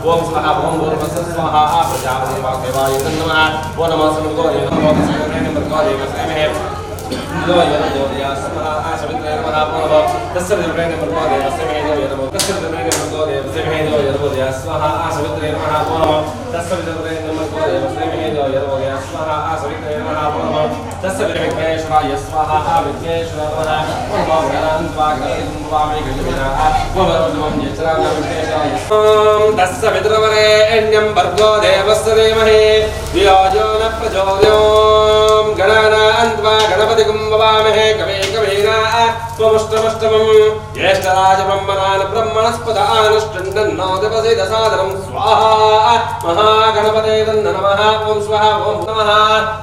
ओम स्वाहा ओम भूर्भुवः स्वाहा प्रजापति वाग्देवाय नमः ओम नमः सर्वगोरे नमो तस्मै भगवान् नमः लो यदोदया स्वाहा सवित्रे नमः ओम तस्य विद्महे भगवान् नमः नमो तस्य विद्महे भगवान् नमः यदोदया स्वाहा सवित्रे नमः ओम तस्य विद्महे भगवान् नमः यदोदया स्वाहा सवित्रे नमः ओम तस्य विद्महेश्वराय स्वाहा विद्मेश्वराय नमः ओम गणान्त्वागणं वामे गजविना ओम रुद्रं यचराय विद्मेश्वराय ओम तस्य विद्महेण्यं भर्गो देवस्य धीमहि धियो यो न प्रचोदयात् गणानान्त्वा गणपतिं ववामहे कवे कवेना त्वमष्टमष्टमं ज्येष्ठराजब्रह्मणान् ब्रह्मणस्पदानुष्ठन्नो दिवसे दसादनं स्वाहा महागणपते नमः ओम स्वाहा ओम नमः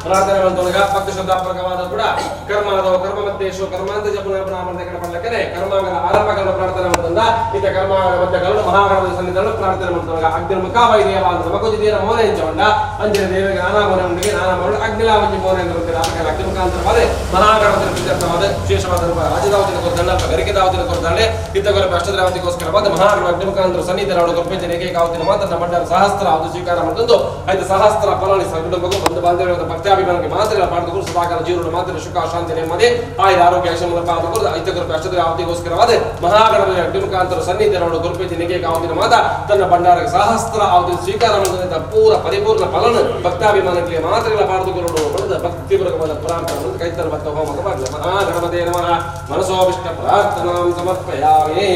ಪ್ರಾರ್ಥನೆವಂತೋಗ ಭಕ್ತಿ ಶ್ರದ್ಧಾ ಪ್ರಕವಾದ ಕೂಡ ಕರ್ಮನದ ಕರ್ಮ ಮಧ್ಯೇಶು ಕರ್ಮಾಂತ ಜಪನ ಬ್ರಾಹ್ಮಣ ಕಡೆ ಪಡಲಕ್ಕೆ ಕರ್ಮಾಂಗದ ಆರಂಭಗಳ ಪ್ರಾರ್ಥನೆ ಮಾಡ್ತಂದ ಇತ ಕರ್ಮಾಂಗದ ಮಧ್ಯಗಳು ಮಹಾಗಣಪತಿ ಸನ್ನಿಧಾನ ಪ್ರಾರ್ಥನೆ ಮಾಡ್ತಂಗ ಅಗ್ನಿ ಮುಖಾವೈ ದೇವ ಅಂತ ನಮಗೋಜಿ ದೇವ ಮೋನೆ ಎಂಚೊಂಡ ಅಂಜನ ದೇವಿಗೆ ನಾನಾಮೋನೆ ಉಂಡಿಗೆ ನಾನಾಮೋನೆ ಅಗ್ನಿಲಾವಂಜಿ ಮೋನೆ ಅಂತ ಹೇಳ್ತಾರೆ ಅಗ್ನಿ ಮುಖಾಂತರವಾದ ಮಹಾಗಣಪತಿ ಪ್ರೀತ್ಯರ್ಥವಾದ ವಿಶೇಷವಾದ ರಾಜದಾವತಿನ ಕೊರ್ದಂಡ ಗರಿಕೆದಾವತಿನ ಕೊರ್ದಂಡೆ ಇತ್ತಗರ ಅಷ್ಟದಾವತಿಗೋಸ್ಕರವಾದ ಮಹಾಗಣಪತಿ ಅಗ್ನಿ ಮುಖಾಂತರ ಸನ್ನಿಧಾನ ಗೊಪ್ಪೆಂಜನೆಗೆ ಕಾವತಿನ ಮಾತ್ರ ಮಂಡಲ ಸಹಸ್ರ ಅದು ಸ್ವೀಕಾರ ಮಾಡ್ತಂದು ಆಯ್ತು ಸಹಸ್ರ ಫಲಾನಿ ಕುಟುಂಬಕ್ಕೂ ಬಂಧು ಬಾಂಧವ್ಯ ಭಕ್ತಾಭಿಮಾನಕ್ಕೆ ಮಾತ್ರ ಪಾಠಗಳು ಸದಾಕಾಲ ಜೀವನ ಮಾತ್ರ ಸುಖ ಶಾಂತಿ ನೆಮ್ಮದಿ ಆಯುಧ ಆರೋಗ್ಯ ಕ್ಷಮದ ಪಾಠಗಳು ಐತಗರು ಅಷ್ಟದ ಅವಧಿಗೋಸ್ಕರವಾದ ಮಹಾಗಣಪತಿ ಅಗ್ನಿ ಮುಖಾಂತರ ಸನ್ನಿಧಾನ ಗುರುಪೇಜಿನಿಗೆ ಕಾವತಿನ ಮಾತ ತನ್ನ ಭಂಡಾರಕ್ಕೆ ಸಹಸ್ರ ಅವಧಿ ಸ್ವೀಕಾರ ಮಾಡಿದಂತ ಪೂರ ಪರಿಪೂರ್ಣ ಫಲನ ಭಕ್ತಾಭಿಮಾನಕ್ಕೆ ಮಾತ್ರ ಪಾಠಗಳು ಪಡೆದ ಭಕ್ತಿಪೂರ್ವಕವಾದ ಪ್ರಾರ್ಥನೆ ಕೈತರ ಭಕ್ತ ಹೋಮಕ ಮಾಡಲಿ ಮಹಾಗಣಪತಿ ನಮಃ ಮನಸೋಭಿಷ್ಟ ಪ್ರಾರ್ಥನಾಂ ಸಮರ್ಪಯಾಮಿ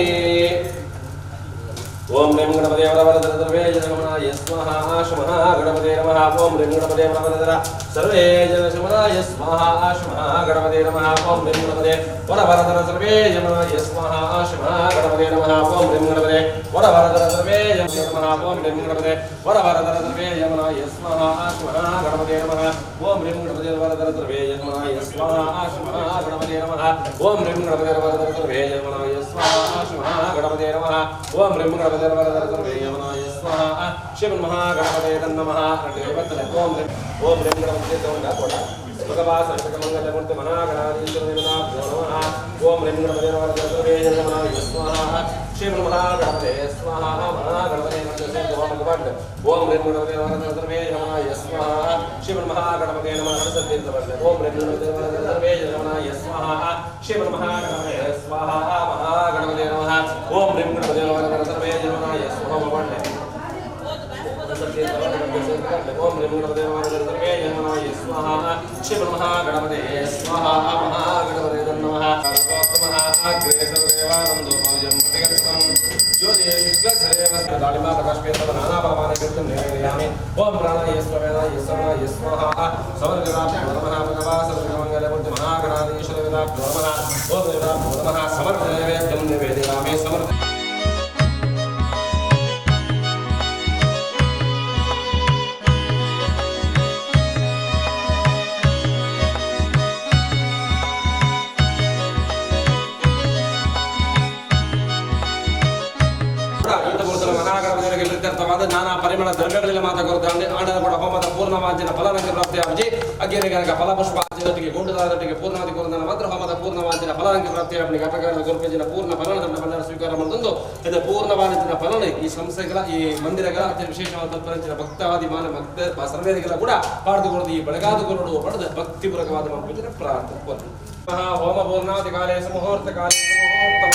ओम ह्रीं गणपते वरवरदर सर्वे जनमनाय स्वाहा आशमः गणपते नमः ओम ह्रीं गणपते वरवरदर सर्वे जनमनाय स्वाहा आशमः गणपते नमः ओम ह्रीं गणपते वरवरदर सर्वे जनमनाय स्वाहा आशमः गणपते नमः ओम ह्रीं गणपते वरवरदर सर्वे जनमनाय ओम ह्रीं गणपते वरवरदर सर्वे जनमनाय स्वाहा आशमः गणपते नमः ओम ह्रीं गणपते वरवरदर सर्वे जनमनाय स्वाहा आशमः गणपते नमः ओम ह्रीं गणपते वरवरदर सर्वे जनमनाय स्वाहा आशमः गणपते नमः ओम ह्रीं गणपते देवनाय स्वाहा शिव महागणपते नमः ओम ओम ह्रीं गणपते नमः भगवान सर्वमंगल मूर्ति महागणाधीश्वर देवताभ्यो नमः ओम ह्रीं गणपते नमः स्वाहा शिव महागणपते स्वाहा महागणपते नमः ओम ह्रीं गणपते नमः स्वाहा शिव महागणपते नमः ओम ह्रीं गणपते नमः स्वाहा शिव महागणपते स्वाहा महागणपते नमः ओम ह्रीं गणपते नमः स्वाहा ओम ह्रीं गणपते नमः स्वाहा शिव महागणपते स्वाहा महागणपते नमः अग्रेसरदेवानन्दो भोजं प्रतिगतं ज्योतिर्विश्वसरेवस्य दालिमा प्रकाशपेतव नानापरमाने कृतं निवेदयामि ओम प्राणाय स्वाहाय स्वाहाय स्वाहा समर्पयामि नमः भगवान् सर्वमंगलमूर्ति महागणाधीश्वर देवताभ्यो नमः ओम देवताभ्यो नमः समर्पयामि निवेदयामि समर्पयामि नाना परिमಳ ದ್ರವ್ಯಗಳಲ್ಲಿ ಮಾತನಾಡುತ್ತಾರೆ ಆನಂದ ಕೂಡ ಹೋಮದ ಪೂರ್ಣವಾಂಚನ ಫಲಕ್ಕೆ ಪ್ರಾಪ್ತಿಯಾಗಿ ಅಗ್ನಿಗೆ ಫಲಪುಷ್ಪಾಂಚನೊಟ್ಟಿಗೆ ಗೊಂಡದಾದೊಟ್ಟಿಗೆ ಪೂರ್ಣವಾದಿ ಕೋರನ ಮಾತ್ರ ಹೋಮದ ಪೂರ್ಣವಾಂಚನ ಫಲಕ್ಕೆ ಪ್ರಾಪ್ತಿಯಾಗಿ ಅಪಕರಣ ಗುರುಪೇಜಿನ ಪೂರ್ಣ ಫಲನ ಬಂಡಾರ ಸ್ವೀಕಾರ ಮಾಡಿದಂದು ಇದು ಪೂರ್ಣವಾಂಚನ ಫಲನ ಈ ಸಂಸ್ಥೆಗಳ ಈ ಮಂದಿರಗಳ ಅತಿ ವಿಶೇಷವಾದ ತತ್ಪರಂಚಿನ ಭಕ್ತಾದಿ ಮಾನ ಭಕ್ತ ಸರ್ವೇದಿಗಳ ಕೂಡ ಪಾಡ್ದುಕೊಳ್ಳುವುದು ಈ ಬೆಳಗಾದುಗಳು ಪಡೆದ ಭಕ್ತಿಪೂರ್ವಕವಾದ ಮಂಪುಜಿನ ಪ್ರಾರ್ಥನೆ ಮಹಾ ಹೋಮ ಪೂರ್ಣಾದಿ ಕಾಲೇ ಮುಹೂರ್ತ ಕಾಲೇ ಮುಹೂರ್ತ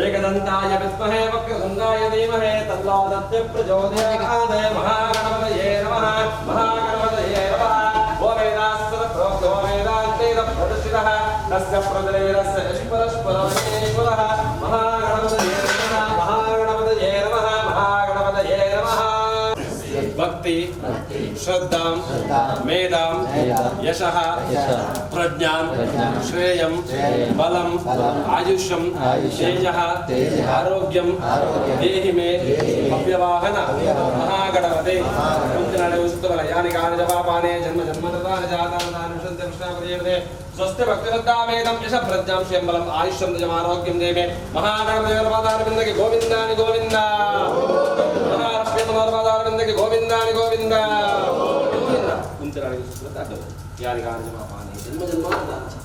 एकदन्ताय विद्महे वक्रतुण्डाय धीमहि तन्नो दन्ति प्रचोदयात् महागणपतये नमः महागणपतये नमः वो वेदास्सुरप्रोक्तो वेदान्तेरप्रतिष्ठितः तस्य प्रदलेरस्य ईश्वरस्वरमेश्वरः महागणपतये नमः महागणपतये नमः महागणपतये नमः भक्ति श्रद्धां मेधां यशः प्रज्ञां श्रेयं बलं आयुष्यं तेजः आरोग्यं देहि मे अव्यवाहन महागणपते यानि कानि च पापानि जन्म जन्मकृतानि जातानि कृष्णपदे स्वस्ति भक्तिश्रद्धामेधं यश प्रज्ञां श्रेयं बलं आयुष्यं तेजम् आरोग्यं देहि मे महागणपते गोविन्दानि गोविन्द महालक्ष्मी गोविन्दानि गोविन्द यानि कानि च पापानि जन्म जन्मान्तराणि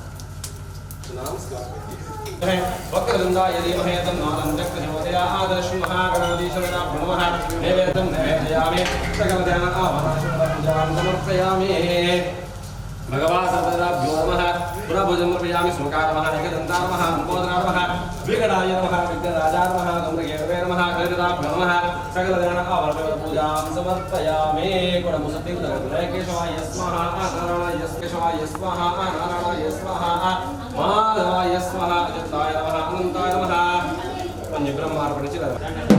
वक्रतुण्डाय धीमहि तन्नो दन्त्यप्रचोदयात् श्री महागणपतीश्वराय नमः नैवेद्यं नैवेदयामि सकलदेवानां समर्पयामि भगवान् सर्वदाभ्यो नमः पुनर्भोजनं समर्पयामि सुमुखाय नमः एकदन्ताय नमः लम्बोदराय नमः विकटाय नमः विघ्नराजाय नमः धूम्रकेतवे नमः हरिदाभ्यो नमः सकलदेवानां पूजां समर्पयामि कुडमुसत्तिकुदगुणे केशवाय स्वाहा नारायणाय केशवाय स्वाहा नारायणाय स्वाहा माधवाय स्वाहा अच्युताय नमः अनन्ताय नमः पंचब्रह्मार्पणचिरः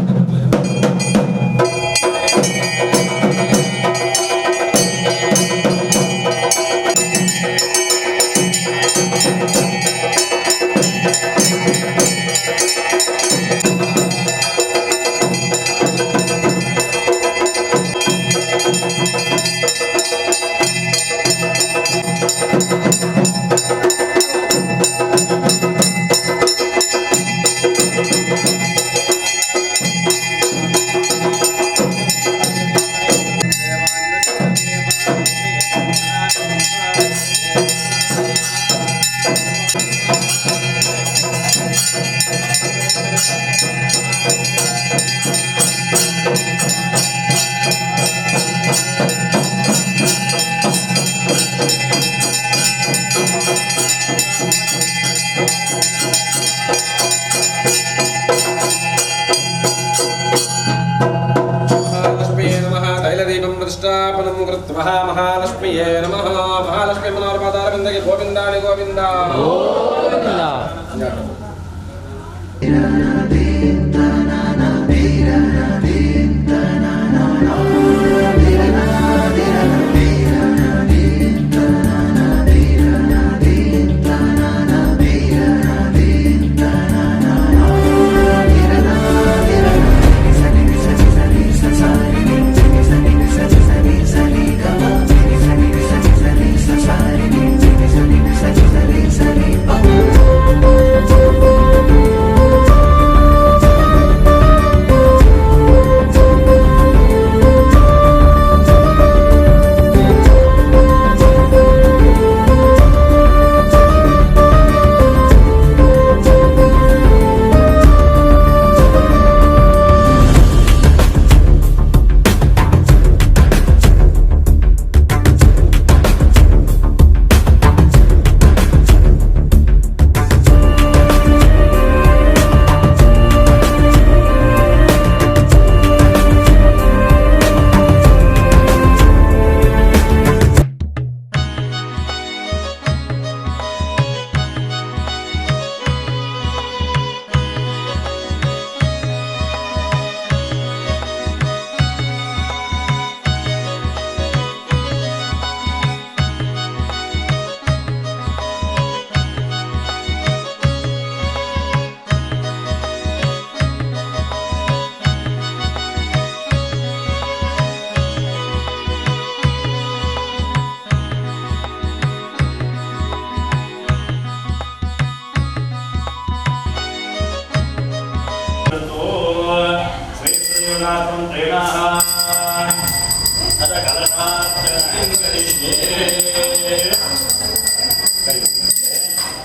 महालक्ष्मीये नमः महालक्ष्मी मनोरमादारविन्दगे गोविन्दानि गोविन्द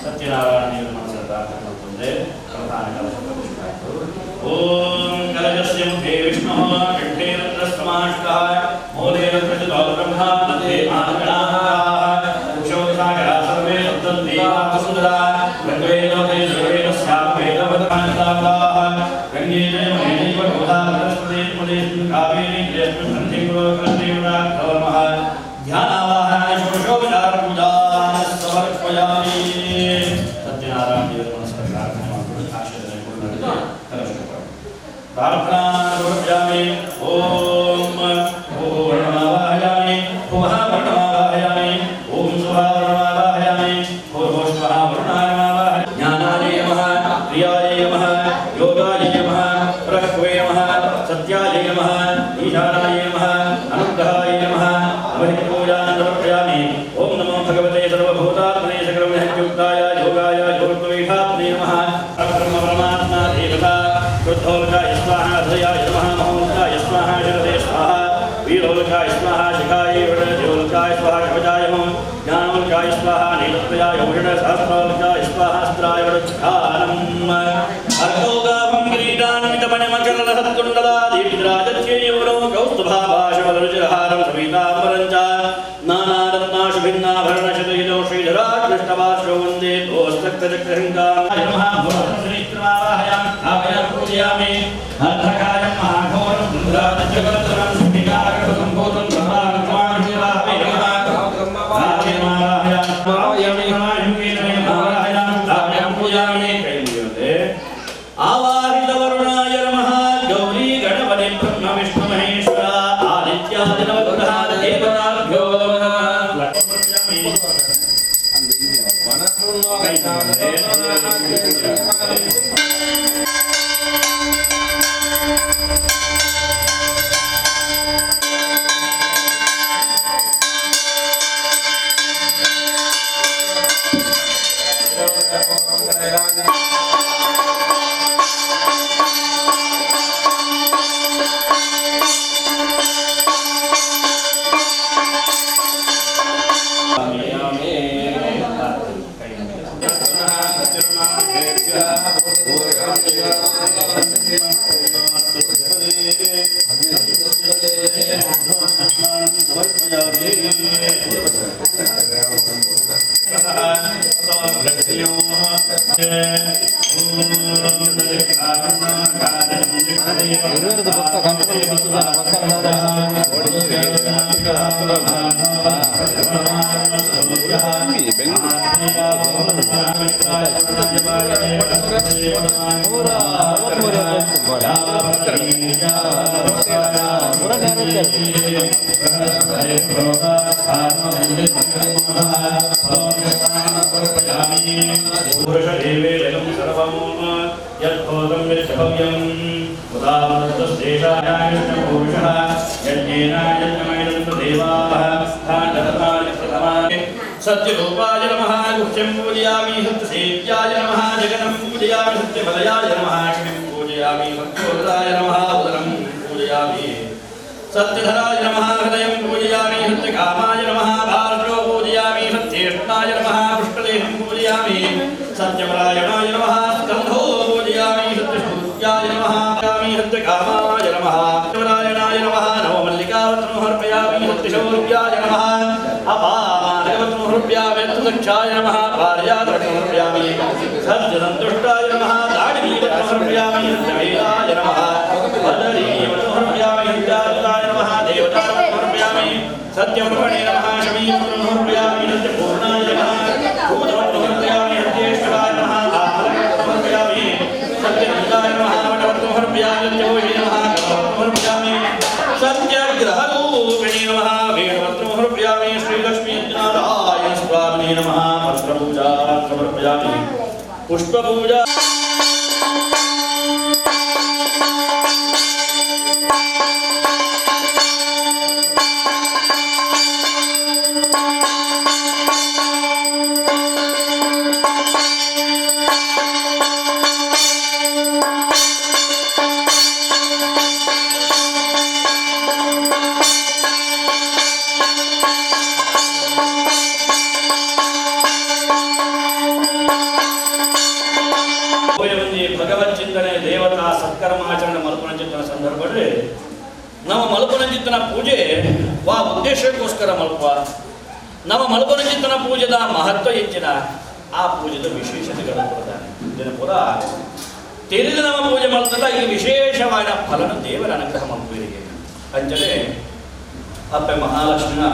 सत्यनारायण ओम कलशस्य मुखे विष्णुः कंठे रुद्रस्तमाष्टः मूले रुद्रजितो ब्रह्मा मध्ये मानगणाः कुशोदसागरा सर्वे सप्तदेवाः सुन्दरा गङ्गे लोके सर्वेदस्यां वेदवदमानताः गङ्गे जयमुने जैवगोधा बृहस्पते मुने कावेरी जयस्मिन् सन्धिङ्गो कृष्णेवरा नमः ध्यानावाहनाय षोडशोपचारपूजां समर्पयामि सत्यनारायण देव नमस्कार प्रार्थना समर्पयामि ओम वर्णमावाहयामि वर्णमावाहयामि ओम सुभावर्णमावाहयामि भूर्भुवः वर्णायमावाहयामि ज्ञानाय नमः प्रियाय नमः योगाय नमः प्रभवे नमः सत्याय नमः ईशानाय नमः अनुग्रहाय नमः अवहितपूजां समर्पयामि ओम नमो भगवते सर्वभूतात्मने सकलमहद्युक्ताय योगाय योगत्वैषात्मने नमः परब्रह्म परमात्मा देवता क्रोधोल्काय स्वाहा हृदयाय नमः महोल्काय स्वाहा शरदे स्वाहा वीरोल्काय स्वाहा शिखाय वृषोल्काय स्वाहा कवचाय नमः ज्ञानोल्काय स्वाहा नीलत्वयाय वृषसहस्रोल्काय स्वाहा अस्त्राय वृक्षानम् अर्कोगाभं किरीटान्वितमणिमकरलसत्कुण्डलादीप्तिराजत्येयोनो कौस्तुभाभाषवदरुचिरहारं समीताम्बरं च नानारत्नाशुभिन्नाभरणशतयुजो श्रीधराकृष्णवासो वन्दे भोस्तक्तचक्रहङ्काय नमः भोस्तश्रीत्रमावाहयामि स्थापयामि पूजयामि अन्धकायं महाघोरं रुद्रादित्यवर्तनं सुखिकाकरसम्भूतं ब्रह्माण्डमाणिवाहवे नमः आवाहितवरुणाय नमः गौरी गणपति ब्रह्म विष्णु महेश्वर आदित्यादिनवग्रह देवताभ्यो नमः सत्यरूपाय नमः गुह्यं पूजयामि सत्यसेव्याय नमः जगनं पूजयामि सत्यबलयाय नमः क्षिं पूजयामि सत्योदराय नमः उदरं पूजयामि सत्यधराय नमः हृदयं पूजयामि सत्यकामाय नमः भारतो पूजयामि सत्येष्णाय नमः पुष्पदेहं पूजयामि सत्यपरायणाय नमः स्कन्धो पूजयामि सत्यशूद्याय नमः सत्यकामाय नमः सत्यपरायणाय नमः नवमल्लिकावत्नो अर्पयामि सत्यशौर्याय नमः दक्षाय नमः पार्यादर्शयामि सत्यसन्तुष्टाय नमः दाडिनीवत्समर्पयामि सत्यवेदाय नमः वदनीवत्समर्पयामि सत्याय नमः देवतामर्पयामि सत्यमर्पणे नमः शमीमर्पयामि सत्यपूर्णाय नमः पूजमर्पयामि सत्येश्वराय नमः समर्पयामि सत्यनिदाय नमः वटवत्समर्पयामि सत्यभूषे नमः समर्पयामि सत्यग्रहरूपिणे नमः वेणवत्समर्पयामि श्रीलक्ष्मी स्वामी नमः पत्रपूजा समर्पयामि पुष्पपूजा ಸತ್ಕರ್ಮಾಚರಣೆ ಮಲ್ಪನಂಚಿತ್ತನ ಸಂದರ್ಭದಲ್ಲಿ ನಮ್ಮ ಮಲ್ಪನಂಚಿತ್ತನ ಪೂಜೆ ವಾ ಉದ್ದೇಶಕ್ಕೋಸ್ಕರ ಮಲ್ಪ ನಮ್ಮ ಮಲ್ಪನಂಚಿತ್ತನ ಪೂಜೆದ ಮಹತ್ವ ಹೆಚ್ಚಿನ ಆ ಪೂಜೆದ ವಿಶೇಷತೆಗಳನ್ನು ಕೊಡ್ತಾನೆ ಇದನ್ನು ಪುರ ತಿಳಿದು ನಮ್ಮ ಪೂಜೆ ಮಾಡ್ತಲ್ಲ ಈ ವಿಶೇಷವಾದ ಫಲನ ದೇವರ ಅನುಗ್ರಹ ಮಲ್ಪುವಿರಿಗೆ ಅಂಚನೆ ಅಪ್ಪೆ ಮಹಾಲಕ್ಷ್ಮಿನ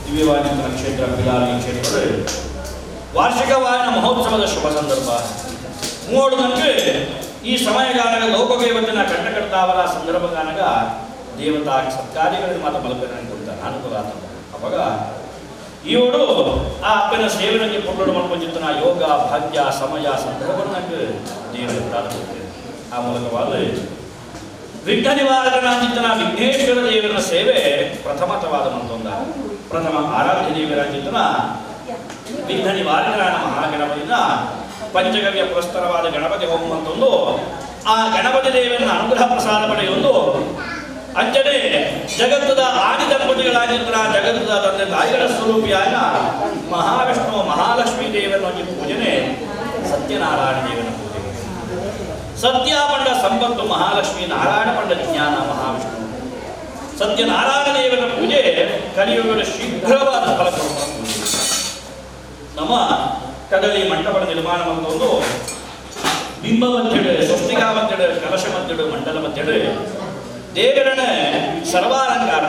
ದಿವ್ಯವಾದ ಕ್ಷೇತ್ರ ಪಿಲಾರಿ ಕ್ಷೇತ್ರದಲ್ಲಿ ವಾರ್ಷಿಕವಾದ ಮಹೋತ್ಸವದ ಶುಭ ಸಂದರ್ಭ ಮೂಡುನಂಗೆ ಈ ಸಮಯಗಾನಗ ಲೋಕದೇವತೆನ ಕಂಠಕರ್ತಾವರ ಸಂದರ್ಭಗಾನಗ ದೇವತಾ ಸತ್ಕಾರ್ಯಗಳನ್ನು ಮಾತ್ರ ಮಲ್ಪೇನೆ ಕೊಡ್ತಾರೆ ಅನುಕೂಲ ಅವಾಗ ಇವಳು ಆ ಅಪ್ಪನ ಸೇವನೆಗೆ ಪುರುಡು ಮಾಡ್ಕೊಂಡಿರ್ತಾನ ಯೋಗ ಭಾಗ್ಯ ಸಮಯ ಸಂದರ್ಭಕ್ಕೆ ದೇವರ ಪ್ರಾರಂಭಿಸ್ತೇವೆ ಆ ಮೂಲಕವಾದ ವಿಘ್ನ ನಿವಾರಣಾಂಚಿತನ ವಿಘ್ನೇಶ್ವರ ದೇವರ ಸೇವೆ ಪ್ರಥಮತವಾದ ಮತ್ತೊಂದ ಪ್ರಥಮ ಆರಾಧ್ಯ ದೇವರಾಂಚಿತನ ವಿಘ್ನ ನಿವಾರಣಾನ ಮಹಾಗಣಪತಿನ ಪಂಚಗವ್ಯ ಪುರಸ್ಕರವಾದ ಗಣಪತಿ ಹೋಮ ಅಂತೊಂದು ಆ ಗಣಪತಿ ದೇವರನ್ನ ಅನುಗ್ರಹ ಪ್ರಸಾದ ಪಡೆಯೊಂದು ಅಂಜನೆ ಜಗತ್ತದ ಆದಿ ದಂಪತಿಗಳಾಗಿದ್ದ ಜಗತ್ತದ ತಂದೆ ತಾಯಿಗಳ ಸ್ವರೂಪಿಯಾದ ಮಹಾವಿಷ್ಣು ಮಹಾಲಕ್ಷ್ಮೀ ದೇವರ ಪೂಜನೆ ಸತ್ಯನಾರಾಯಣ ದೇವನ ಪೂಜೆ ಸತ್ಯ ಪಂಡ ಸಂಪತ್ತು ಮಹಾಲಕ್ಷ್ಮಿ ನಾರಾಯಣ ಪಂಡ ಜ್ಞಾನ ಮಹಾವಿಷ್ಣು ಸತ್ಯನಾರಾಯಣ ದೇವನ ಪೂಜೆ ಕಲಿಯುಗದ ಶೀಘ್ರವಾದ ಫಲ ಕೊಡುವ ಪೂಜೆ ನಮ್ಮ ಕದಲಿ ಮಂಟಪದ ನಿರ್ಮಾಣ ಒಂದು ಬಿಂಬ ಮಧ್ಯೆ ಸ್ವಸ್ತಿಕಾ ಮಧ್ಯೆ ಕಲಶ ಮಧ್ಯೆ ಮಂಡಲ ಮಧ್ಯೆ ದೇವರನ್ನ ಸರ್ವಾಲಂಕಾರ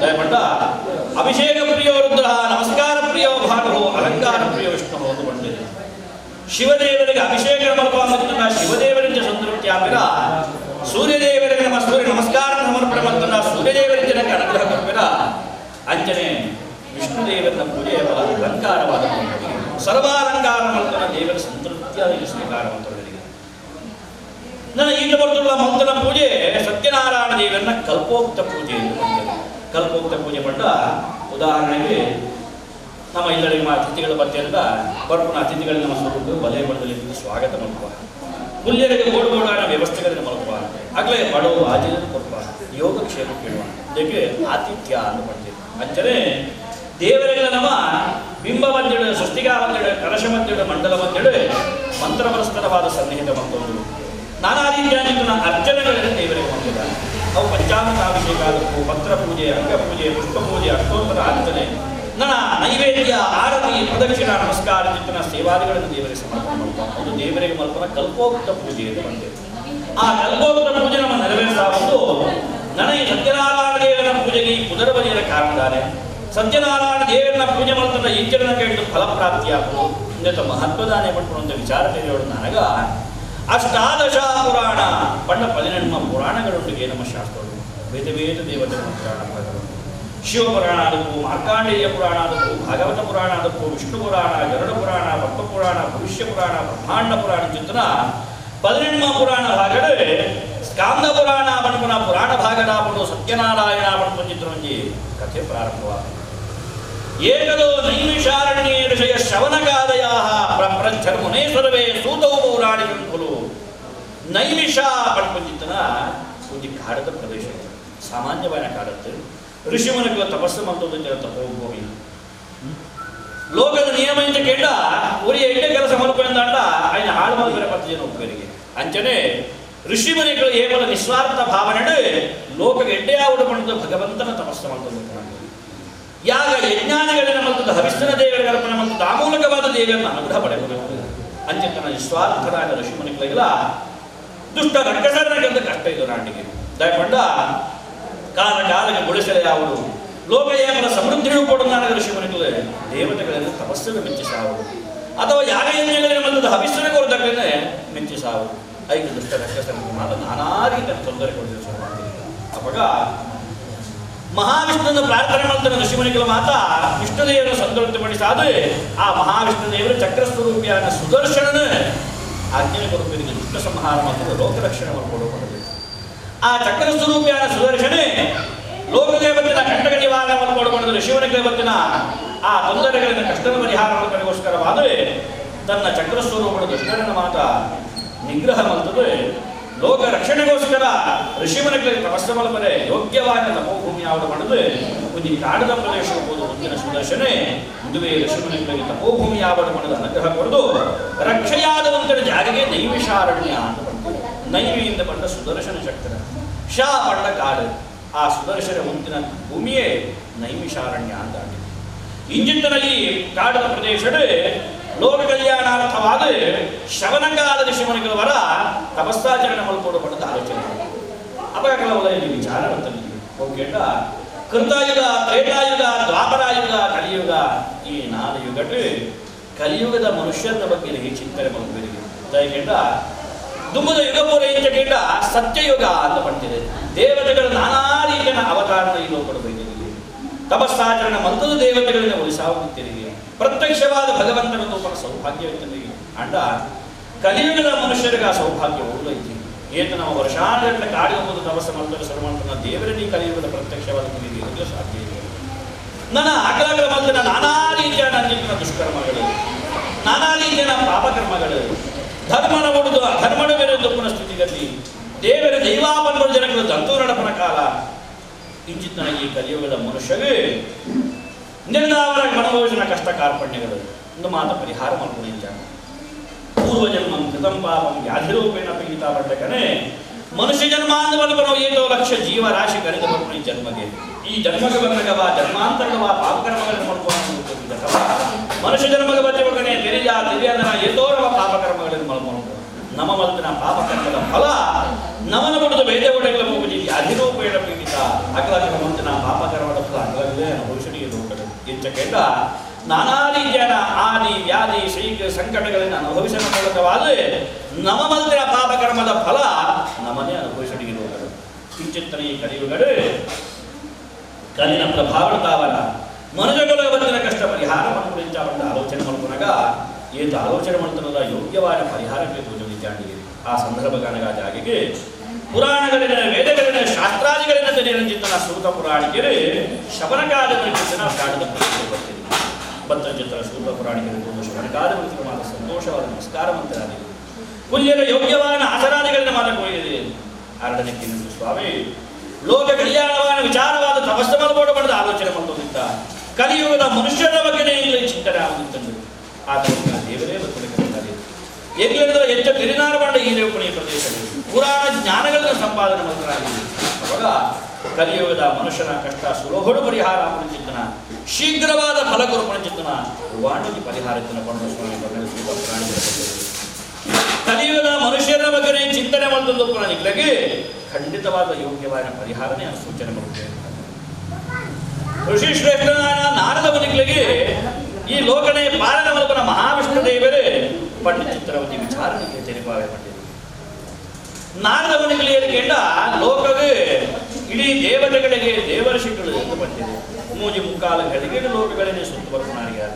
ದಯಪಟ್ಟ ಅಭಿಷೇಕ ಪ್ರಿಯೋ ರುದ್ರ ನಮಸ್ಕಾರ ಪ್ರಿಯೋ ಭಾಗೋ ಅಲಂಕಾರ ಪ್ರಿಯೋ ವಿಷ್ಣು ಎಂದು ಬಂದಿದೆ ಶಿವದೇವರಿಗೆ ಅಭಿಷೇಕ ಮಲ್ಪಂತ ಶಿವದೇವರಿಂದ ಸಂತೃಪ್ತಿ ಆಪಿರ ಸೂರ್ಯದೇವರಿಗೆ ನಮ್ಮ ಸೂರ್ಯ ನಮಸ್ಕಾರ ಸಮರ್ಪಣೆ ಮಾಡ್ತಾನ ಸೂರ್ಯದೇವರಿಂದ ನನಗೆ ಅನುಗ್ರಹ ಕೊಡ್ಬೇಡ ಅಂಜನೆ ವಿಷ್ಣುದೇವರನ್ನ ಪೂಜೆಯ ಫಲ ಅಲಂಕಾರವಾದ ಸರ್ವಾಲಂಕಾರ ಮಾಡ್ತಾನ ದೇವರ ಸಂತೃಪ್ತಿಯಾದ ಸ್ವೀಕಾರ ಮಾಡ್ತಾರೆ ನನ್ನ ಈಗ ಬರ್ತುള്ള ಮಂತ್ರನ ಪೂಜೆ ಸತ್ಯನಾರಾಯಣ ದೇವರನ್ನ ಕಲ್ಪೋಕ್ತ ಪೂಜೆ ಎಂದು ಬಂದಿದೆ ಕಲ್ಪೋಕ್ತ ಪೂಜೆ ಪಟ್ಟ ಉದಾಹರಣೆಗೆ ನಮ್ಮ ಇಲ್ಲರಿಗೆ ಅತಿಥಿಗಳು ಬರ್ತಿದ್ದ ಬರ್ಪುನ ಅತಿಥಿಗಳು ನಮ್ಮ ಸ್ವರೂಪ ಬಲೆ ಬಡದಲ್ಲಿ ಸ್ವಾಗತ ಮಾಡುವ ಹುಲ್ಯರಿಗೆ ಓಡುಗೋಡಾನ ವ್ಯವಸ್ಥೆಗಳನ್ನು ಮಲಗುವ ಆಗಲೇ ಬಡವ ಆಚರಣೆ ಕೊಡುವ ಯೋಗಕ್ಷೇಮ ಕೇಳುವ ಇದಕ್ಕೆ ಆತಿಥ್ಯ ಅಂತ ಮಾಡ್ತೀವಿ ಅಂಚನೆ ದೇವರಿಗೆ ನಮ್ಮ ಬಿಂಬ ಮಧ್ಯೆ ಸೃಷ್ಟಿಕಾ ಮಧ್ಯೆ ಕಲಶ ಮಧ್ಯೆ ಮಂಡಲ ಮಧ್ಯೆ ಮಂತ್ರ ಪರಸ್ಪರವಾದ ಸನ್ನಿಹಿತ ಮತ್ತೊಂದು ನಾನಾ ರೀತಿಯಾದ ಅರ್ಚನೆಗಳನ್ನು ದೇವರಿಗೆ ಹೊಂದಿದ್ದಾರೆ ಅವು ಪಂಚಾಮೃತಾಭಿಷೇಕ ಆಗಬೇಕು ಪತ್ರ ಪೂಜೆ ಅಂಗ ಪೂಜೆ ಪುಷ್ಪ ಪೂಜೆ ಅಷ್ಟೋತ್ತರ ಆಚರಣೆ ನನ್ನ ನೈವೇದ್ಯ ಆರತಿ ಪ್ರದಕ್ಷಿಣ ನಮಸ್ಕಾರ ಚಿತ್ತನ ಸೇವಾದಿಗಳನ್ನು ದೇವರಿಗೆ ಸಮರ್ಪಣೆ ಮಾಡುವ ಅದು ದೇವರಿಗೆ ಮಲ್ಪನ ಕಲ್ಪೋಕ್ತ ಪೂಜೆ ಎಂದು ಬಂದಿದೆ ಆ ಕಲ್ಪೋಕ್ತ ಪೂಜೆ ನಮ್ಮ ನೆರವೇರಿಸ ಒಂದು ನನಗೆ ಸತ್ಯನಾರಾಯಣ ದೇವರ ಪೂಜೆಗೆ ಪುನರ್ವಲಿಯರ ಕಾರಣದಾನೆ ಸತ್ಯನಾರಾಯಣ ದೇವರನ್ನ ಪೂಜೆ ಮಾಡ್ತಂದ ಈಚರಣ ಕೇಳಿದ ಫಲಪ್ರಾಪ್ತಿಯಾಗುವುದು ಇಂಥ ಮಹತ್ವದಾನೆ ಪಡ್ಕೊಳ್ಳುವಂಥ ವಿಚಾರ ತಿಳಿಯೋದು ನನಗ ಅಷ್ಟಾದಶ ಪುರಾಣ ಪಂಡ 14 ಪುರಾಣಗಳೊಂದಿಗೆ ನಮ್ಮ ಶಾಸ್ತ್ರಗಳು ಬೇರೆ ಬೇರೆ ದೇವತೆಗಳ ಪುರಾಣ ಶಿವಪುರಾಣ ಅದಕ್ಕೂ ಮಾರ್ಕಾಂಡೇಯ ಪುರಾಣ ಅದಕ್ಕೂ ಭಾಗವತ ಪುರಾಣ ಅದಕ್ಕೂ ವಿಷ್ಣು ಪುರಾಣ ಗರುಡ ಪುರಾಣ ಭಕ್ತ ಪುರಾಣ ಭವಿಷ್ಯ ಪುರಾಣ ಬ್ರಹ್ಮಾಂಡ ಪುರಾಣ ಚಿಂತನ 14 ಪುರಾಣ ಭಾಗಗಳೇ ಸ್ಕಾಂದ ಪುರಾಣ ಬಣ್ಣ ಪುರಾಣ ಭಾಗದ ಬಣ್ಣ ಸತ್ಯನಾರಾಯಣ ಬಣ್ಣ ಚಿತ್ರವಂಜಿ ಕಥೆ ಪ್ರಾರಂಭವಾದ ಏಕದೋ ನೈಮಿಷಾರಣ್ಯೇ ಋಷಯ ಶ್ರವಣಕಾದಯ ಪ್ರಪ್ರಚ್ಛನ್ ಮುನೇ ಸರ್ವೇ ಸೂತೌ ಪೌರಾಣಿಕರು ನೈಮಿಷ ಪಡ್ಕೊಂಡಿದ್ದನ ಒಂದು ಕಾಡದ ಪ್ರದೇಶ ಸಾಮಾನ್ಯವಾದ ಕಾಡತ್ತು ಋಷಿಮುನಿಗಳ ತಪಸ್ಸು ಮಂತೋದು ತಪೋಭೂಮಿ ಲೋಕದ ನಿಯಮ ಅಂತ ಕೇಳ ಉರಿ ಎಡ್ಡೆ ಕೆಲಸ ಮಲ್ಕೊಂಡ ఆయన ಹಾಳು ಮಲ್ಪರೆ ಪತ್ತಿನ ಒಬ್ಬರಿಗೆ ಅಂಚನೆ ಋಷಿಮುನಿಗಳು ಏವಲ ನಿಸ್ವಾರ್ಥ ಭಾವನೆ ಲೋಕಕ್ಕೆ ಎಡ್ಡೆ ಆವುಡು ಪಡೆದು ಭಗವಂತನ ತಪಸ್ಸು ಮಂತೋದು ಯಾಗ ಯಜ್ಞಾನಿಗಳಿನ ಮತ್ತು ಹವಿಷ್ಠನ ದೇವರ ಅರ್ಪಣೆ ಮತ್ತು ಆಮೂಲಕವಾದ ದೇವರನ್ನು ಅನುಗ್ರಹ ಪಡೆಯಬೇಕು ಅಂಚಿತನ ನಿಸ್ವಾರ್ಥರಾದ ಋಷಿಮುನಿಗಳಿಗೆಲ್ಲ ದುಷ್ಟ ರಕ್ಕಸರನಿಗೆ ಕಷ್ಟ ಇದು ನಾಟಿಗೆ ದಯಪಂಡ ಕಾಲ ಕಾಲಕ್ಕೆ ಗುಡಿಸಲೆ ಯಾವುದು ಲೋಕ ಏಮನ ಸಮೃದ್ಧಿಯೂ ಕೊಡುವ ಋಷಿಮುನಿಗಳು ದೇವತೆಗಳನ್ನು ತಪಸ್ಸಿಗೆ ಮೆಚ್ಚಿಸಾವುದು ಅಥವಾ ಯಾಗ ಯಜ್ಞಗಳಿನ ಮತ್ತು ಹವಿಷ್ಠನ ಕೊರತಕ್ಕೇ ಮೆಚ್ಚಿಸಾವುದು 5 ದುಷ್ಟ ರಕ್ಕಸರಿಗೆ ಮಾತ್ರ ನಾನಾ ರೀತಿಯ ತೊಂದರೆ ಕೊಟ್ಟಿರುವ ಅವಾಗ ಮಹಾವಿಷ್ಣುವನ್ನು ಪ್ರಾರ್ಥನೆ ಮಾಡ್ತಾನೆ ಋಷಿಮುನಿಗಳು ಮಾತ ವಿಷ್ಣುದೇವರನ್ನು ಸಂತೃಪ್ತಿಪಡಿಸಾದ್ರೆ ಆ ಮಹಾವಿಷ್ಣು ದೇವರು ಚಕ್ರಸ್ವರೂಪಿಯಾದ ಸುದರ್ಶನನ ಆಜ್ಞೆ ಕೊಡುವುದಕ್ಕೆ ದುಷ್ಟ ಸಂಹಾರ ಮತ್ತು ಲೋಕ ರಕ್ಷಣೆ ಮಾಡಿಕೊಡಬೇಕು ಆ ಚಕ್ರಸ್ವರೂಪಿಯಾದ ಸುದರ್ಶನೇ ಲೋಕದೇವತಿನ ಕಂಟಕ ನಿವಾರಣೆ ಮಾಡಿಕೊಡಬಹುದು ಋಷಿಮುನಿಗಳ ಆ ತೊಂದರೆಗಳಿಂದ ಕಷ್ಟದ ಪರಿಹಾರ ಮಾಡೋದಕ್ಕೋಸ್ಕರವಾದರೆ ತನ್ನ ಚಕ್ರಸ್ವರೂಪದ ದುಷ್ಟರನ ಮಾತ ನಿಗ್ರಹ ಮಾಡುತ್ತದೆ ಲೋಕ ರಕ್ಷಣೆಗೋಸ್ಕರ ಋಷಿಮುನಿಗಳಿಗೆ ತಪಸ್ಸು ಮಲ್ಪರೆ ಯೋಗ್ಯವಾದ ತಪೋಭೂಮಿ ಯಾವುದು ಮಾಡಿದ್ರೆ ಒಂದು ಕಾಡದ ಪ್ರದೇಶ ಹೋಗುವುದು ಮುಂದಿನ ಸುದರ್ಶನೆ ಮದುವೆ ಋಷಿಮುನಿಗಳಿಗೆ ತಪೋಭೂಮಿ ಯಾವುದು ಮಾಡಿದ ಅನುಗ್ರಹ ಕೊಡದು ರಕ್ಷೆಯಾದವಂತರ ಜಾರಿಗೆ ನೈಮಿಷಾರಣ್ಯ ಅಂತ ನೈಮಿಯಿಂದ ಬಂದ ಸುದರ್ಶನ ಚಕ್ರ, ಶಾ ಬಂದ ಕಾಡು. ಆ ಸುದರ್ಶನ ಮುಂದಿನ ಭೂಮಿಯೇ ನೈಮಿಷಾರಣ್ಯ ಅಂತ ಆಗಿದೆ. ಇಂಜಿತ್ತನಲ್ಲಿ ಕಾಡಿನ ಪ್ರದೇಶದ ಲೋಕ ಕಲ್ಯಾಣಾರ್ಥವಾದ ಶವನಕಾಲದ ಶಿವನಿಗಳವರ ತಪಸ್ಸಾಚರಣೆ ಮಲ್ಕೊಂಡು ಪಡೆದ ಆಲೋಚನೆ. ಅವಾಗ ಕೆಲವರಲ್ಲಿ ವಿಚಾರವಂತಲ್ಲಿ ಹೋಗ್ಯಟ ಕೃತಾಯುಗ, ತ್ರೇತಾಯುಗ, ದ್ವಾಪರಾಯುಗ, ಕಲಿಯುಗ ಈ 4 ಯುಗಗಳು ಕಲಿಯುಗದ ಮನುಷ್ಯನ ಬಗ್ಗೆ ಈ ಚಿಂತನೆ ಮಲ್ಕೋರಿಗೆ ದಯಕೆಂಡ ದುಂಬದ ಯುಗ ಪೂರೈತ ಕೇಂದ್ರ ಸತ್ಯಯುಗ ಅಂತ ಬರ್ತಿದೆ. ದೇವತೆಗಳ ನಾನಾ ರೀತಿಯ ಅವತಾರನ ಈ ಲೋಕದ ಬೈದಿದೆ. ತಪಸ್ಸಾಚರಣೆ ಮಂತ್ರದ ದೇವತೆಗಳನ್ನ ಉಳಿಸಾವುತ್ತಿರಿಗೆ ಪ್ರತ್ಯಕ್ಷವಾದ ಭಗವಂತನ ತೋಪನ ಸೌಭಾಗ್ಯವಿದೆ ಅಂಡ ಕಲಿಯುಗದ ಮನುಷ್ಯರಿಗೆ ಆ ಸೌಭಾಗ್ಯ ಉಳ್ಳೈತಿ. ಏತ ನಾವು ವರ್ಷಾಂತರ ಕಾಡಿ ಹೋಗುವುದು ತಪಸ್ಸು ಮಂತ್ರ ಸರ್ವಂತನ ದೇವರಲ್ಲಿ ಕಲಿಯುಗದ ಪ್ರತ್ಯಕ್ಷವಾದ ತಿಳಿಯಲು ಸಾಧ್ಯ ಇದೆ. ನನ್ನ ಅಕಲಗಳ ಮಂತ್ರ ನಾನಾ ರೀತಿಯ ನಂಜಿನ ದುಷ್ಕರ್ಮಗಳು, ನಾನಾ ರೀತಿಯ ಪಾಪಕರ್ಮಗಳು, ಧರ್ಮನ ಒಡೆದು ಅಧರ್ಮನ ವಿರುದ್ಧ ಸ್ಥಿತಿಗತಿ, ದೇವರ ದೈವಾಪನ್ನುವ ಜನಗಳು ದಂತು ನಡಪನ ಕಾಲ ಇಂಚಿತ್ತನ ಈ ಕಲಿಯುಗದ ಮನುಷ್ಯಗೆ ನಿರ್ಧಾರ ಅನುಭವಿಸಿನ ಕಷ್ಟ ಕಾರ್ಪಣ್ಯಗಳು ಒಂದು ಮಾತ ಪರಿಹಾರ ಮಾಡ್ಕೊಂಡಿದ್ದ. ಪೂರ್ವಜನ್ಮಂ ಕೃತಂ ಪಾಪಂ ವ್ಯಾಧಿರೂಪೇಣ ಪೀಡಿತ ಪಡ್ಡಕನೆ ಮನುಷ್ಯ ಜನ್ಮ ಅಂದವನು ಏನೋ ಲಕ್ಷ ಜೀವರಾಶಿ ಕರೆದು ಬರ್ಕೊಂಡು ಈ ಜನ್ಮಗೆ, ಈ ಜನ್ಮಕ್ಕೆ ಬಂದಾಗ ಜನ್ಮಾಂತರವ ಪಾಪಕರ್ಮಗಳನ್ನು ಮಾಡ್ಕೊಂಡು ಮನುಷ್ಯ ಜನ್ಮದ ಬಗ್ಗೆ ಮಗನೇ ತಿರಿಯಂದನ ಏತೋರವ ಪಾಪಕರ್ಮಗಳನ್ನು ಮಾಡ್ಕೊಂಡು ನಮ್ಮ ಮಲ್ಪಿನ ಪಾಪಕರ್ಮದ ಫಲ ನಮನ ಬಿಡುದು ಬೇರೆ ಒಡೆಗಳ ಹೋಗಿ ವ್ಯಾಧಿರೂಪೇಣ ಪೀಡಿತ ಅಗಲಕ ಮಂತಿನ ಪಾಪಕರ್ಮದ ಫಲ ಅಗಲವೇ ಅನುಭವಿಸಲಿಗೆ ಲೋಕಗಳು ಹೆಚ್ಚ ಕೇಂದ್ರ ನಾನಾ ರೀತಿಯ ಆದಿ ವ್ಯಾಧಿ ಶೈಕ ಸಂಕಟಗಳನ್ನು ಅನುಭವಿಸುವ ಮೂಲಕವಾದ ನಮ್ಮ ಮಲ್ಪಿನ ಪಾಪಕರ್ಮದ ಫಲ ನಮ್ಮನ್ನೇ ಅನುಭವಿಸಲಿಗೆ ಲೋಕಗಳು ಕಿಂಚಿತ್ತನೆ ಈ ಕಲಿಯುಗಗಳು ಕಲಿನ ಪ್ರಭಾವತಾವರ ಮನುಜಗಳ ಬಂದಿನ ಕಷ್ಟ ಪರಿಹಾರ ಮಾಡ್ಕೊಂಡು ಬಂದ ಆಲೋಚನೆ ಮಾಡ್ಕೊಂಡಾಗ ಏತು ಆಲೋಚನೆ ಮಾಡ್ತಾನಲ್ಲ ಯೋಗ್ಯವಾದ ಪರಿಹಾರಕ್ಕೆ ತೋಜಲಿದ್ದಾಂಡಿಗೆ ಆ ಸಂದರ್ಭಗಾನಗ ಜಾಗೆಗೆ ಪುರಾಣಗಳಿನ ವೇದಗಳಿನ ಶಾಸ್ತ್ರಾದಿಗಳಿನ ನಿರಂಜಿತನ ಸೂತ ಪುರಾಣಿಕರು ಶಬನಕಾದ ಚಿಂತನ ಕಾಡದ ಬರ್ತೀರಿ ಭತ್ತ ಚಿತ್ರ ಸೂತ ಪುರಾಣಿಕರು ಶಬನಕಾದ ಮಾತ ಸಂತೋಷವಾದ ನಮಸ್ಕಾರವಂತರಾಗಿ ಕುಲ್ಯರ ಯೋಗ್ಯವಾದ ಆಚರಾದಿಗಳಿನ ಮಾತ ಕೊಯ್ಯಿದೆ. 6ನೇ ಸ್ವಾಮಿ ಲೋಕ ಕಲ್ಯಾಣವಾದ ವಿಚಾರವಾದ ತಪಸ್ಸು ಮಲ್ಕೊಂಡು ಪಡೆದ ಆಲೋಚನೆ ಮಾಡ್ಕೊಂಡಿದ್ದ ಕಲಿಯುಗದ ಮನುಷ್ಯರ ಬಗ್ಗೆನೇ ಇಲ್ಲ ಚಿಂತನೆ ಆಗುತ್ತಿದ್ದಂತೆ ಆದ್ದರಿಂದ ದೇವರೇ ಬದುಕಬೇಕಾಗುತ್ತದೆ. ಏಕೆಂದರೆ ಹೆಚ್ಚು ತಿರುನಾರ ಮಾಡ ಈ ರೇವಣಿಯ ಪ್ರದೇಶಗಳು ಪುರಾಣ ಜ್ಞಾನಗಳನ್ನು ಸಂಪಾದನೆ ಮಾಡ್ತಾರಾಗಿದೆ. ಅವಾಗ ಕಲಿಯುಗದ ಮನುಷ್ಯನ ಕಷ್ಟ ಸುಲಭಡು ಪರಿಹಾರ ಚಿಂತನ ಶೀಘ್ರವಾದ ಫಲಗುರುಪಣ ಚಿಂತನ ವಾಣಿಜ್ಯ ಪರಿಹಾರത്തിന് ಕೊಂಡು ಸ್ವಾಮಿ ಕಲಿಯುಗದ ಮನುಷ್ಯರ ಬಗ್ಗೆನೇ ಚಿಂತನೆ ಮಾಡುವುದು ಪ್ರಾಣಿಗಳಿಗೆ ಖಂಡಿತವಾದ ಯೋಗ್ಯವಾದ ಪರಿಹಾರನೇ ಸೂಚನೆ ಮಾಡುತ್ತೇವೆ. ಋಷಿ ಶ್ರೇಷ್ಠನಾದ ನಾರದ ಮುನಿಗಳಿಗೆ ಈ ಲೋಕನೇ ಪಾಲನ ಮಲ್ಪನ ಮಹಾವಿಷ್ಣು ದೇವರೇ ಪಂಡಿತ ಚಿತ್ರವತಿ ವಿಚಾರಣೆಗೆ ತೆರಿಪಾವೆ ಮಾಡಿದರು. ನಾರದ ಮುನಿಗಳಿಗೆ ಕೇಳ ಲೋಕವೇ ಇಡೀ ದೇವತೆಗಳಿಗೆ ದೇವರ್ಷಿಗಳು ಎಂದು ಬಂದಿದೆ. ಮೂಜಿ ಮುಕ್ಕಾಲ ಗಳಿಗೆ ಲೋಕಗಳನ್ನೇ ಸುತ್ತು ಬರ್ತಾರೆ.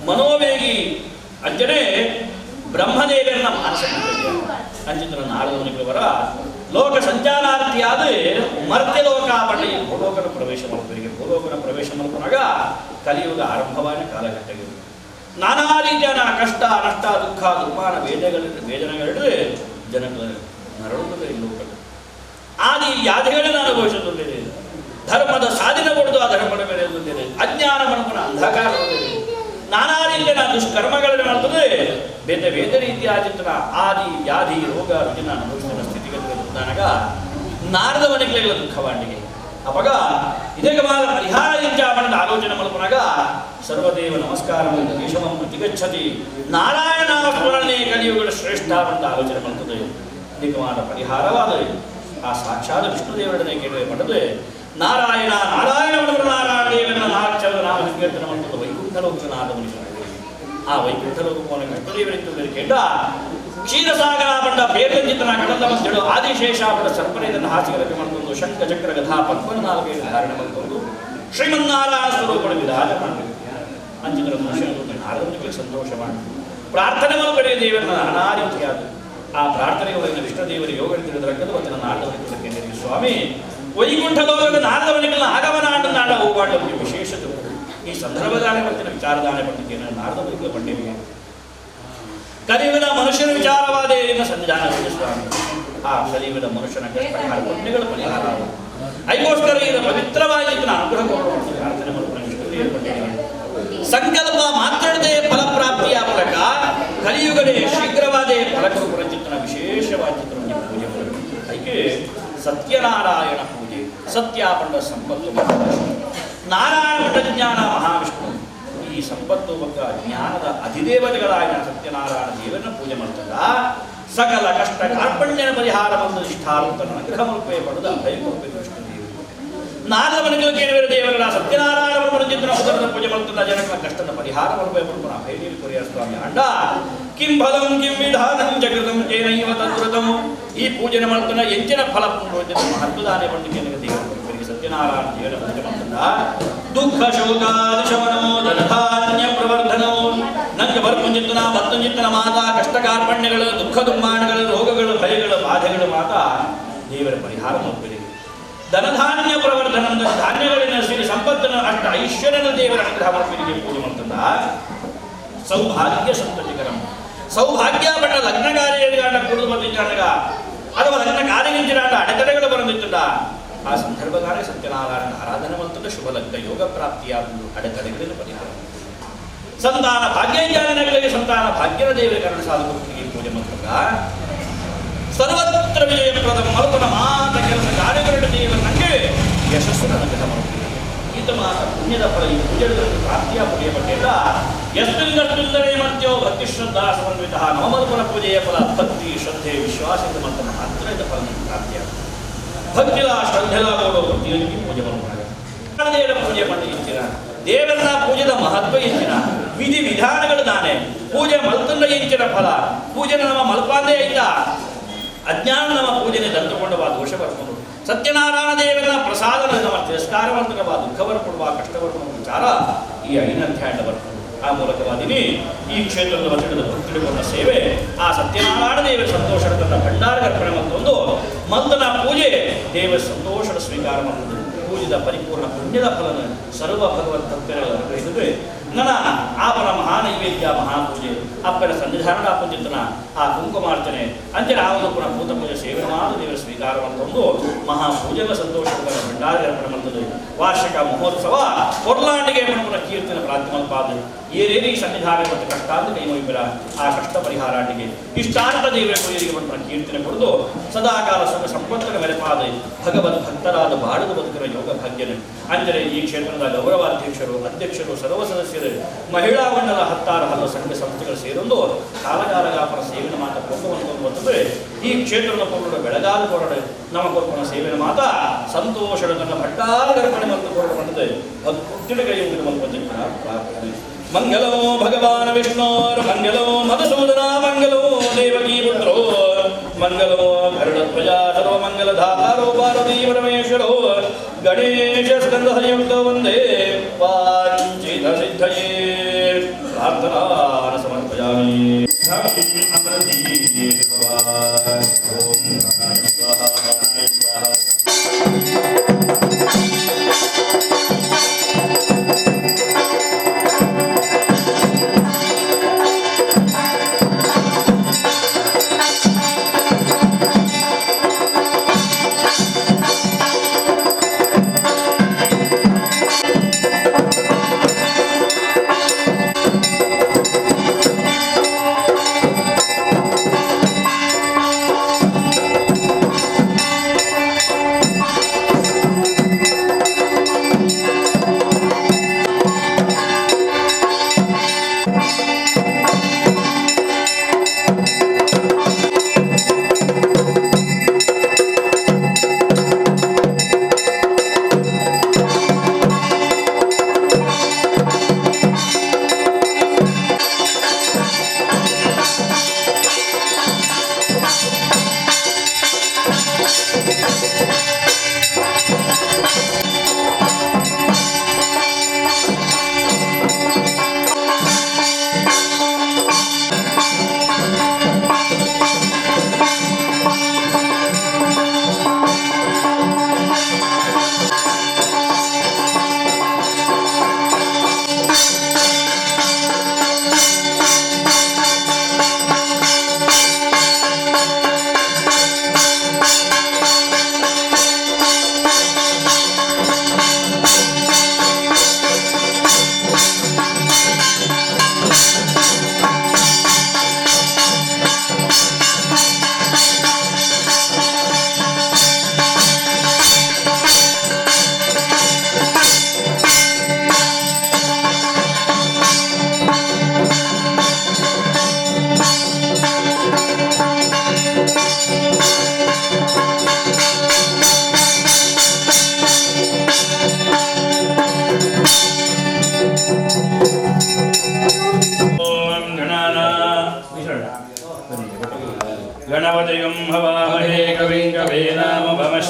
ಮನೋವೇಗಿ ಅಂಜನೆ ಬ್ರಹ್ಮದೇವರನ್ನ ಮಾನಸ ಅಂಚಿತರ ನಾರದ ಮುನಿಗಳವರ ಲೋಕ ಸಂಚಾರಾರ್ಥಿಯಾದ ಮರ್ತ್ಯ ಲೋಕ ಪಟ್ಟಿ ಭೂಲೋಕನ ಪ್ರವೇಶ ಮಾಡ್ತಾರೆ. ಭೂಲೋಕನ ಪ್ರವೇಶ ಮಾಡ್ಕೊಂಡಾಗ ಕಲಿಯುಗ ಆರಂಭವಾದ ಕಾಲಘಟ್ಟಗಳು ನಾನಾ ರೀತಿಯ ಕಷ್ಟ ನಷ್ಟ ದುಃಖ ದುರ್ಮಾನ ವೇದನೆಗಳು ಜನಗಳು ನರಳುತ್ತದೆ. ಲೋಕಗಳು ಆದಿ ವ್ಯಾಧಿಗಳನ್ನು ಅನುಭವಿಸುತ್ತಿದ್ದೇನೆ. ಧರ್ಮದ ಸಾಧನೆ ಕೊಡುವುದು ಆ ಧರ್ಮದ ಮೇಲೆ ಇರುತ್ತದೆ. ಅಜ್ಞಾನ ಮನಪನ ಅಂಧಕಾರ ನಾನಾ ರೀತಿಯ ದುಷ್ಕರ್ಮಗಳನ್ನು ಮಾಡ್ತದೆ. ಬೇರೆ ರೀತಿಯ ಚಿಂತನ ಆದಿ ವ್ಯಾಧಿ ರೋಗ ರುಜಿನ ಅನುಭವಿಸಿದ ಸ್ಥಿತಿಗತಿಗಳಾಗ ನಾರದ ಮನೆಗಳ ದುಃಖವಾಂಡಿಗೆ ಅವಾಗ ಇದಕ್ಕೆ ಪರಿಹಾರ ಇಂಚಾಪಣದ ಆಲೋಚನೆ ಮಾಡ್ಕೊಂಡಾಗ ಸರ್ವದೇವ ನಮಸ್ಕಾರ ಕೇಶವಂ ಪ್ರತಿಗಚ್ಚತಿ ನಾರಾಯಣ ಸ್ಮರಣೆ ಕಲಿಯುಗಗಳ ಶ್ರೇಷ್ಠ ಅಂತ ಆಲೋಚನೆ ಮಾಡ್ತದೆ. ಇದಕ್ಕೆ ಪರಿಹಾರವಾದ ಆ ಸಾಕ್ಷಾತ್ ವಿಷ್ಣುದೇವರನ್ನೇ ಕೇಳುವೆ ಪಡೆದು ನಾರಾಯಣ ನಾರಾಯಣ ನಾರಾಯಣ ದೇವನ ನಾಕ್ಷರದ ನಾಮ ಸಂಕೀರ್ತನ ಮಾಡ್ತದೆ. ವೈಕುಂಠ ಲೋಕನಾದ ಮನುಷ್ಯ ಆ ವೈಕುಂಠ ಲೋಕವನ್ನು ವಿಷ್ಣುದೇವರಿದ್ದು ಕೇಳ ಕ್ಷೀರಸಾಗರ ಪಂಡ ಬೇರ್ಗಂಜಿತನ ಕಡಲ ಮಧ್ಯಳು ಆದಿಶೇಷ ಪಡ ಸರ್ಪರೇದನ್ನು ಹಾಸಿಗಲಕ್ಕೆ ಮಾಡಿಕೊಂಡು ಶಂಖ ಚಕ್ರ ಗಧಾ ಪದ್ಮನ ನಾಲ್ಕೈದು ಧಾರಣೆ ಮಾಡಿಕೊಂಡು ಶ್ರೀಮನ್ನಾರಾಯಣ ಸ್ವರೂಪದ ವಿಧಾನ ಮಾಡಬೇಕು. ಅಂಚಿತರ ಮನುಷ್ಯನ ನಾರದನಿಗೆ ಸಂತೋಷ ಮಾಡಿ ಪ್ರಾರ್ಥನೆ ಮಲ್ಪಡೆಯ ದೇವರನ್ನ ನಾನಾ ರೀತಿಯಾದ ಆ ಪ್ರಾರ್ಥನೆಗಳನ್ನು ವಿಷ್ಣುದೇವರ ಯೋಗ ತಿಳಿದರಕ್ಕದು ಮತ್ತು ನಾರದವನಿಗೆ ಸ್ವಾಮಿ ವೈಕುಂಠ ಲೋಕದ ನಾರದವನಿಗೆಲ್ಲ ಆಗಮನ ನಾಡ ಹೋಗಾಟ ವಿಶೇಷತೆ ಈ ಸಂದರ್ಭದಾನೆ ಬರ್ತಿನ ವಿಚಾರದಾನೆ ಪಟ್ಟಿಗೆ ನಾರದವನಿಗೆ ಪಂಡಿಗೆ ಕಲಿಯುಗದ ಮನುಷ್ಯನ ವಿಚಾರವಾದ ಸಂವಿಧಾನ ಸ್ವಾಮಿ ಆ ಕಲಿಯುಗದ ಮನುಷ್ಯನ ಪರಿಹಾರ ಪುಣ್ಯಗಳ ಪರಿಹಾರ ಅದಕ್ಕೋಸ್ಕರ ಇದು ಪವಿತ್ರವಾಗಿ ಅನುಗ್ರಹ ಪ್ರಾರ್ಥನೆ ಸಂಕಲ್ಪ ಮಾತ್ರದೇ ಫಲಪ್ರಾಪ್ತಿಯ ಮೂಲಕ ಕಲಿಯುಗದೇ ಶೀಘ್ರವಾದ ದೇವಾಲಯ ಫಲಕರು ಪುರಂಚಿತ್ತನ ವಿಶೇಷವಾಗಿ ಚಿತ್ರವನ್ನು ಪೂಜೆ ಮಾಡಬೇಕು. ಅದಕ್ಕೆ ಸತ್ಯನಾರಾಯಣ ಪೂಜೆ. ಸತ್ಯ ಪಂಡ ಸಂಪತ್ತು ನಾರಾಯಣ ಪಂಡ ಜ್ಞಾನ ಮಹಾವಿಷ್ಣು. ಈ ಸಂಪತ್ತು ಬಗ್ಗೆ ಜ್ಞಾನದ ಅಧಿದೇವತೆಗಳಾಗಿ ಸತ್ಯನಾರಾಯಣ ದೇವರನ್ನ ಪೂಜೆ ಮಾಡ್ತಲ್ಲ. ಸಕಲ ಕಷ್ಟ ಕಾರ್ಪಣ್ಯನ ಪರಿಹಾರ ಬಂದು ಇಷ್ಟಾರ್ಥನ ಅನುಗ್ರಹ ರೂಪೇ ಪಡೆದ ಅಭಯ ರೂಪೇ ವಿಷ್ಣು ದೇವರು. ನಾರದ ಮನೆಗಳಿಗೆ ಬೇರೆ ದೇವರ ಸತ್ಯನಾರಾಯಣ ಪುರಂಚಿತ್ತನ ಉದರದ ಪೂಜೆ ಮಾಡ್ತಲ್ಲ. ಜನಗಳ ಕಷ್ಟದ ಪರಿಹಾರ ರೂಪೇ ಪಡೆದ ಅಭಯ ದೇವಿ ಕೊರಿಯ ಸ್ವಾಮಿ ಅಂಡ ಕಿಂ ಫಲಂ ಕಿಂ ವಿಧಾನಂ ಜಗೃತಂ ಜೇನೈವ ತದ್ವೃತಂ. ಈ ಪೂಜನೆ ಮಾಡ್ತಾನೆ ಎಂಚಿನ ಫಲ ಮಹತ್ವದಾನೆ ಪಂಡಿತನಿಗೆ ದೇವರಿಗೆ ಸತ್ಯನಾರಾಯಣ ದೇವರ ಪೂಜೆ ಮಾಡ್ತಲ್ಲ. ದುಃಖ ಶೋಕಾದಿ ಶಮನಮೋ ಧನಧಾನ್ಯ ಪ್ರವರ್ಧನಮೋ. ನಂಗೆ ಬರ್ಪುಂಜಿತ್ತನ ಮತ್ತೊಂಜಿತ್ತನ ಮಾತ ಕಷ್ಟ ಕಾರ್ಪಣ್ಯಗಳು ದುಃಖ ದುಮ್ಮಾನಗಳು ರೋಗಗಳು ಭಯಗಳು ಬಾಧೆಗಳು ಮಾತ ದೇವರ ಪರಿಹಾರ ಮಾಡ್ತೀರಿ. ಧನಧಾನ್ಯ ಪ್ರವರ್ಧನ ಧಾನ್ಯಗಳಿನ ಸಿರಿ ಸಂಪತ್ತನ್ನು ಅಷ್ಟ ಐಶ್ವರ್ಯನ ದೇವರ ಅನುಗ್ರಹ ಮಾಡ್ತೀರಿ ಪೂಜೆ ಮಾಡ್ತಲ್ಲ. ಸೌಭಾಗ್ಯ ಸಂತತಿಕರಂ. ಸೌಭಾಗ್ಯ ಪಟ್ಟ ಲಗ್ನ ಕಾರ್ಯಗಾಂಡ ಕುಡಿದು ಬಂದಿದ್ದಾಗ ಅಥವಾ ಲಗ್ನ ಕಾರ್ಯಗಿಂಚಿನಾಂಡ ಅಡೆತಡೆಗಳು ಬಂದಿತ್ತಲ್ಲ. ಆ ಸಂದರ್ಭಗಾನೆ ಸತ್ಯನಾರಾಯಣ ಆರಾಧನೆ ಮಂತ್ರದ ಶುಭ ಲಗ್ನ ಯೋಗ ಪ್ರಾಪ್ತಿಯಾಗುವುದು ಅಡೆತಡೆಗಳನ್ನು ಪರಿಹಾರ. ಸಂತಾನ ಭಾಗ್ಯಜ್ಞಾನಗಳಿಗೆ ಸಂತಾನ ಭಾಗ್ಯದ ದೇವರ ಕರಣ ಸಾಧಕರಿಗೆ ಪೂಜೆ ಮಂತ್ರ. ಸರ್ವತ್ರ ವಿಜಯಪ್ರದ ಮರುತನ ಮಾತ ಕೆಲಸ ಕಾರ್ಯಗಳ ದೇವರ ನಂಗೆ ಯಶಸ್ಸು ಅನುಗ್ರಹ ಮಾಡುತ್ತದೆ. ಈತ ಮಾತ ಪುಣ್ಯದ ಫಲ ಈ ಪೂಜೆಗಳನ್ನು ಪ್ರಾಪ್ತಿಯ ಪೂಜೆ ಪಟ್ಟೆಲ್ಲ ಎಷ್ಟುಂದರೆ ಮತ್ಯೋ ಭಕ್ತಿ ಶ್ರದ್ಧಾ ಸಮನ್ವಿತ ನವಮಲ್ಪನ ಪೂಜೆಯ ಫಲ ಭಕ್ತಿ ಶ್ರದ್ಧೆ ವಿಶ್ವಾಸದ ಮತ್ತು ಮಾತ್ರದ ಫಲ ಪ್ರಾಪ್ತಿಯಾಗುತ್ತದೆ. ಭಕ್ತಿಲ ಶ್ರದ್ಧೆಲ ಕೊಡೋ ಭಕ್ತಿಯಲ್ಲಿ ಪೂಜೆ ಮಾಡ್ತಾರೆ. ದೇವರ ಪೂಜೆ ಮಾಡಿ ಇಚ್ಚಿನ ದೇವರನ್ನ ಪೂಜೆದ ಮಹತ್ವ ಇಚ್ಚಿನ ವಿಧಿ ವಿಧಾನಗಳು ನಾನೇ ಪೂಜೆ ಮಲ್ತಂದ ಇಂಚಿನ ಫಲ ಪೂಜೆನ ನಮ್ಮ ಮಲ್ಪಾಂದೇ ಐತ ಅಜ್ಞಾನ ನಮ್ಮ ಪೂಜೆನೆ ತಂದುಕೊಂಡವ ದೋಷ ಬರ್ಕೊಂಡು ಸತ್ಯನಾರಾಯಣ ದೇವರನ್ನ ಪ್ರಸಾದ ನಮ್ಮ ತಿರಸ್ಕಾರವಂತರವ ದುಃಖವನ್ನು ಕೊಡುವ ಕಷ್ಟವನ್ನು ವಿಚಾರ ಈ ಐನಧ್ಯಾಯ ಬರ್ಕೊಂಡು ಆ ಮೂಲಕವಾದಿನಿ ಈ ಕ್ಷೇತ್ರದ ವಚನದ ಭಕ್ತಿಗೊಂಡ ಸೇವೆ ಆ ಸತ್ಯನಾರಾಯಣ ದೇವರ ಸಂತೋಷದ ತನ್ನ ಭಂಡಾರ ಅರ್ಪಣೆ ಮತ್ತೊಂದು ಮಂತನ ಪೂಜೆ ದೇವರ ಸಂತೋಷದ ಸ್ವೀಕಾರ ಮಾಡುವುದು ಪೂಜಿದ ಪರಿಪೂರ್ಣ ಪುಣ್ಯದ ಫಲನ ಸರ್ವ ಭಗವತ್ ಭಕ್ತರಲ್ಲಿ ಅನುಗ್ರಹಿಸಿದ್ರೆ ನನ್ನ ಆಪನ ಮಹಾನೈವೇದ್ಯ ಮಹಾಪೂಜೆ ಅಪ್ಪನ ಸನ್ನಿಧಾನದ ಪೂಜಿತನ ಆ ಕುಂಕುಮಾರ್ಚನೆ ಅಂಚನೆ ಆ ಒಂದು ಪುನಃ ಭೂತ ಪೂಜೆ ಸೇವನೆ ಮಾಡಿ ದೇವರ ಸ್ವೀಕಾರವಂತೊಂದು ಮಹಾಪೂಜೆಗಳ ಸಂತೋಷದ ಭಂಡಾರ ಅರ್ಪಣೆ ಮಾಡ್ತದೆ. ವಾರ್ಷಿಕ ಮಹೋತ್ಸವ ಕೊರ್ಲಾಂಡಿಗೆ ಪುನಃ ಕೀರ್ತನ ಪ್ರಾರ್ಥಮಲ್ಪಾದ ಏನೇನು ಈ ಸನ್ನಿಧಾನ ಮತ್ತು ಕಷ್ಟ ಅಂತ ಕೈಮೊಯ್ಬಿರ ಆ ಕಷ್ಟ ಪರಿಹಾರಾಟಿಗೆ ಇಷ್ಟಾರ್ಥ ದೇವರ ಪೂಜೆಗೆ ಪುನಃ ಕೀರ್ತನೆ ಕೊಡದು ಸದಾಕಾಲ ಸುಖ ಸಂಪತ್ತರ ಮೆರೆಪಾದ ಭಗವದ್ ಭಕ್ತರಾದ ಬಾಳದ ಬದುಕಿನ ಯೋಗ ಭಾಗ್ಯನ ಅಂದರೆ ಈ ಕ್ಷೇತ್ರದ ಅಧ್ಯಕ್ಷರು ಸರ್ವ ಸದಸ್ಯರು ಮಹಿಳಾ ಮಂಡಲ 16 ಹಲವು ಸಂಘ ಸಂಸ್ಥೆಗಳು ಸೇರೊಂದು ಕಾಲಗಾಲಗಾಪನ ಸೇವೆನ ಮಾತ ಕೊಡುವಂತಂದ್ರೆ ಈ ಕ್ಷೇತ್ರದ ಪೂರ್ಣ ಬೆಳಗಾಲ ಕೊರಡೆ ನಮ್ಮ ಕೊರ್ಪಣ ಸೇವೆನ ಮಾತ ಸಂತೋಷದ ತನ್ನ ಭಟ್ಟಾರ ಗರ್ಭಣೆ ಮತ್ತು ಕೊರಡೆ ಬಂದಿದೆ ಭಕ್ತಿಗೆ ಪ್ರಾರ್ಥನೆ. ಮಂಗಲೋ ಭಗವಾನ್ ವಿಷ್ಣೋರ್ ಮಂಗಲೋ ಮಧುಸೂದನ ಮಂಗಲೋ ದೇವಕೀ ಪುತ್ರೋ ಮಂಗಲೋ ಗರುಡಧ್ವಜ ಸರ್ವಮಂಗಲಧಾರೋ ಪಾರ್ವತೀ ಪರಮೇಶ್ವರೋ ಗಣೇಶ ಸ್ಕಂದಯುಕ್ತ ವಂದೇ ವಾಂಛಿತ ಸಿದ್ಧಯೇ ಪ್ರಾರ್ಥನಾನ ಸಮರ್ಪಯಾಮಿ. ಓಂ ಸ್ವಾಹಾ ಸ್ವಾಹಾ.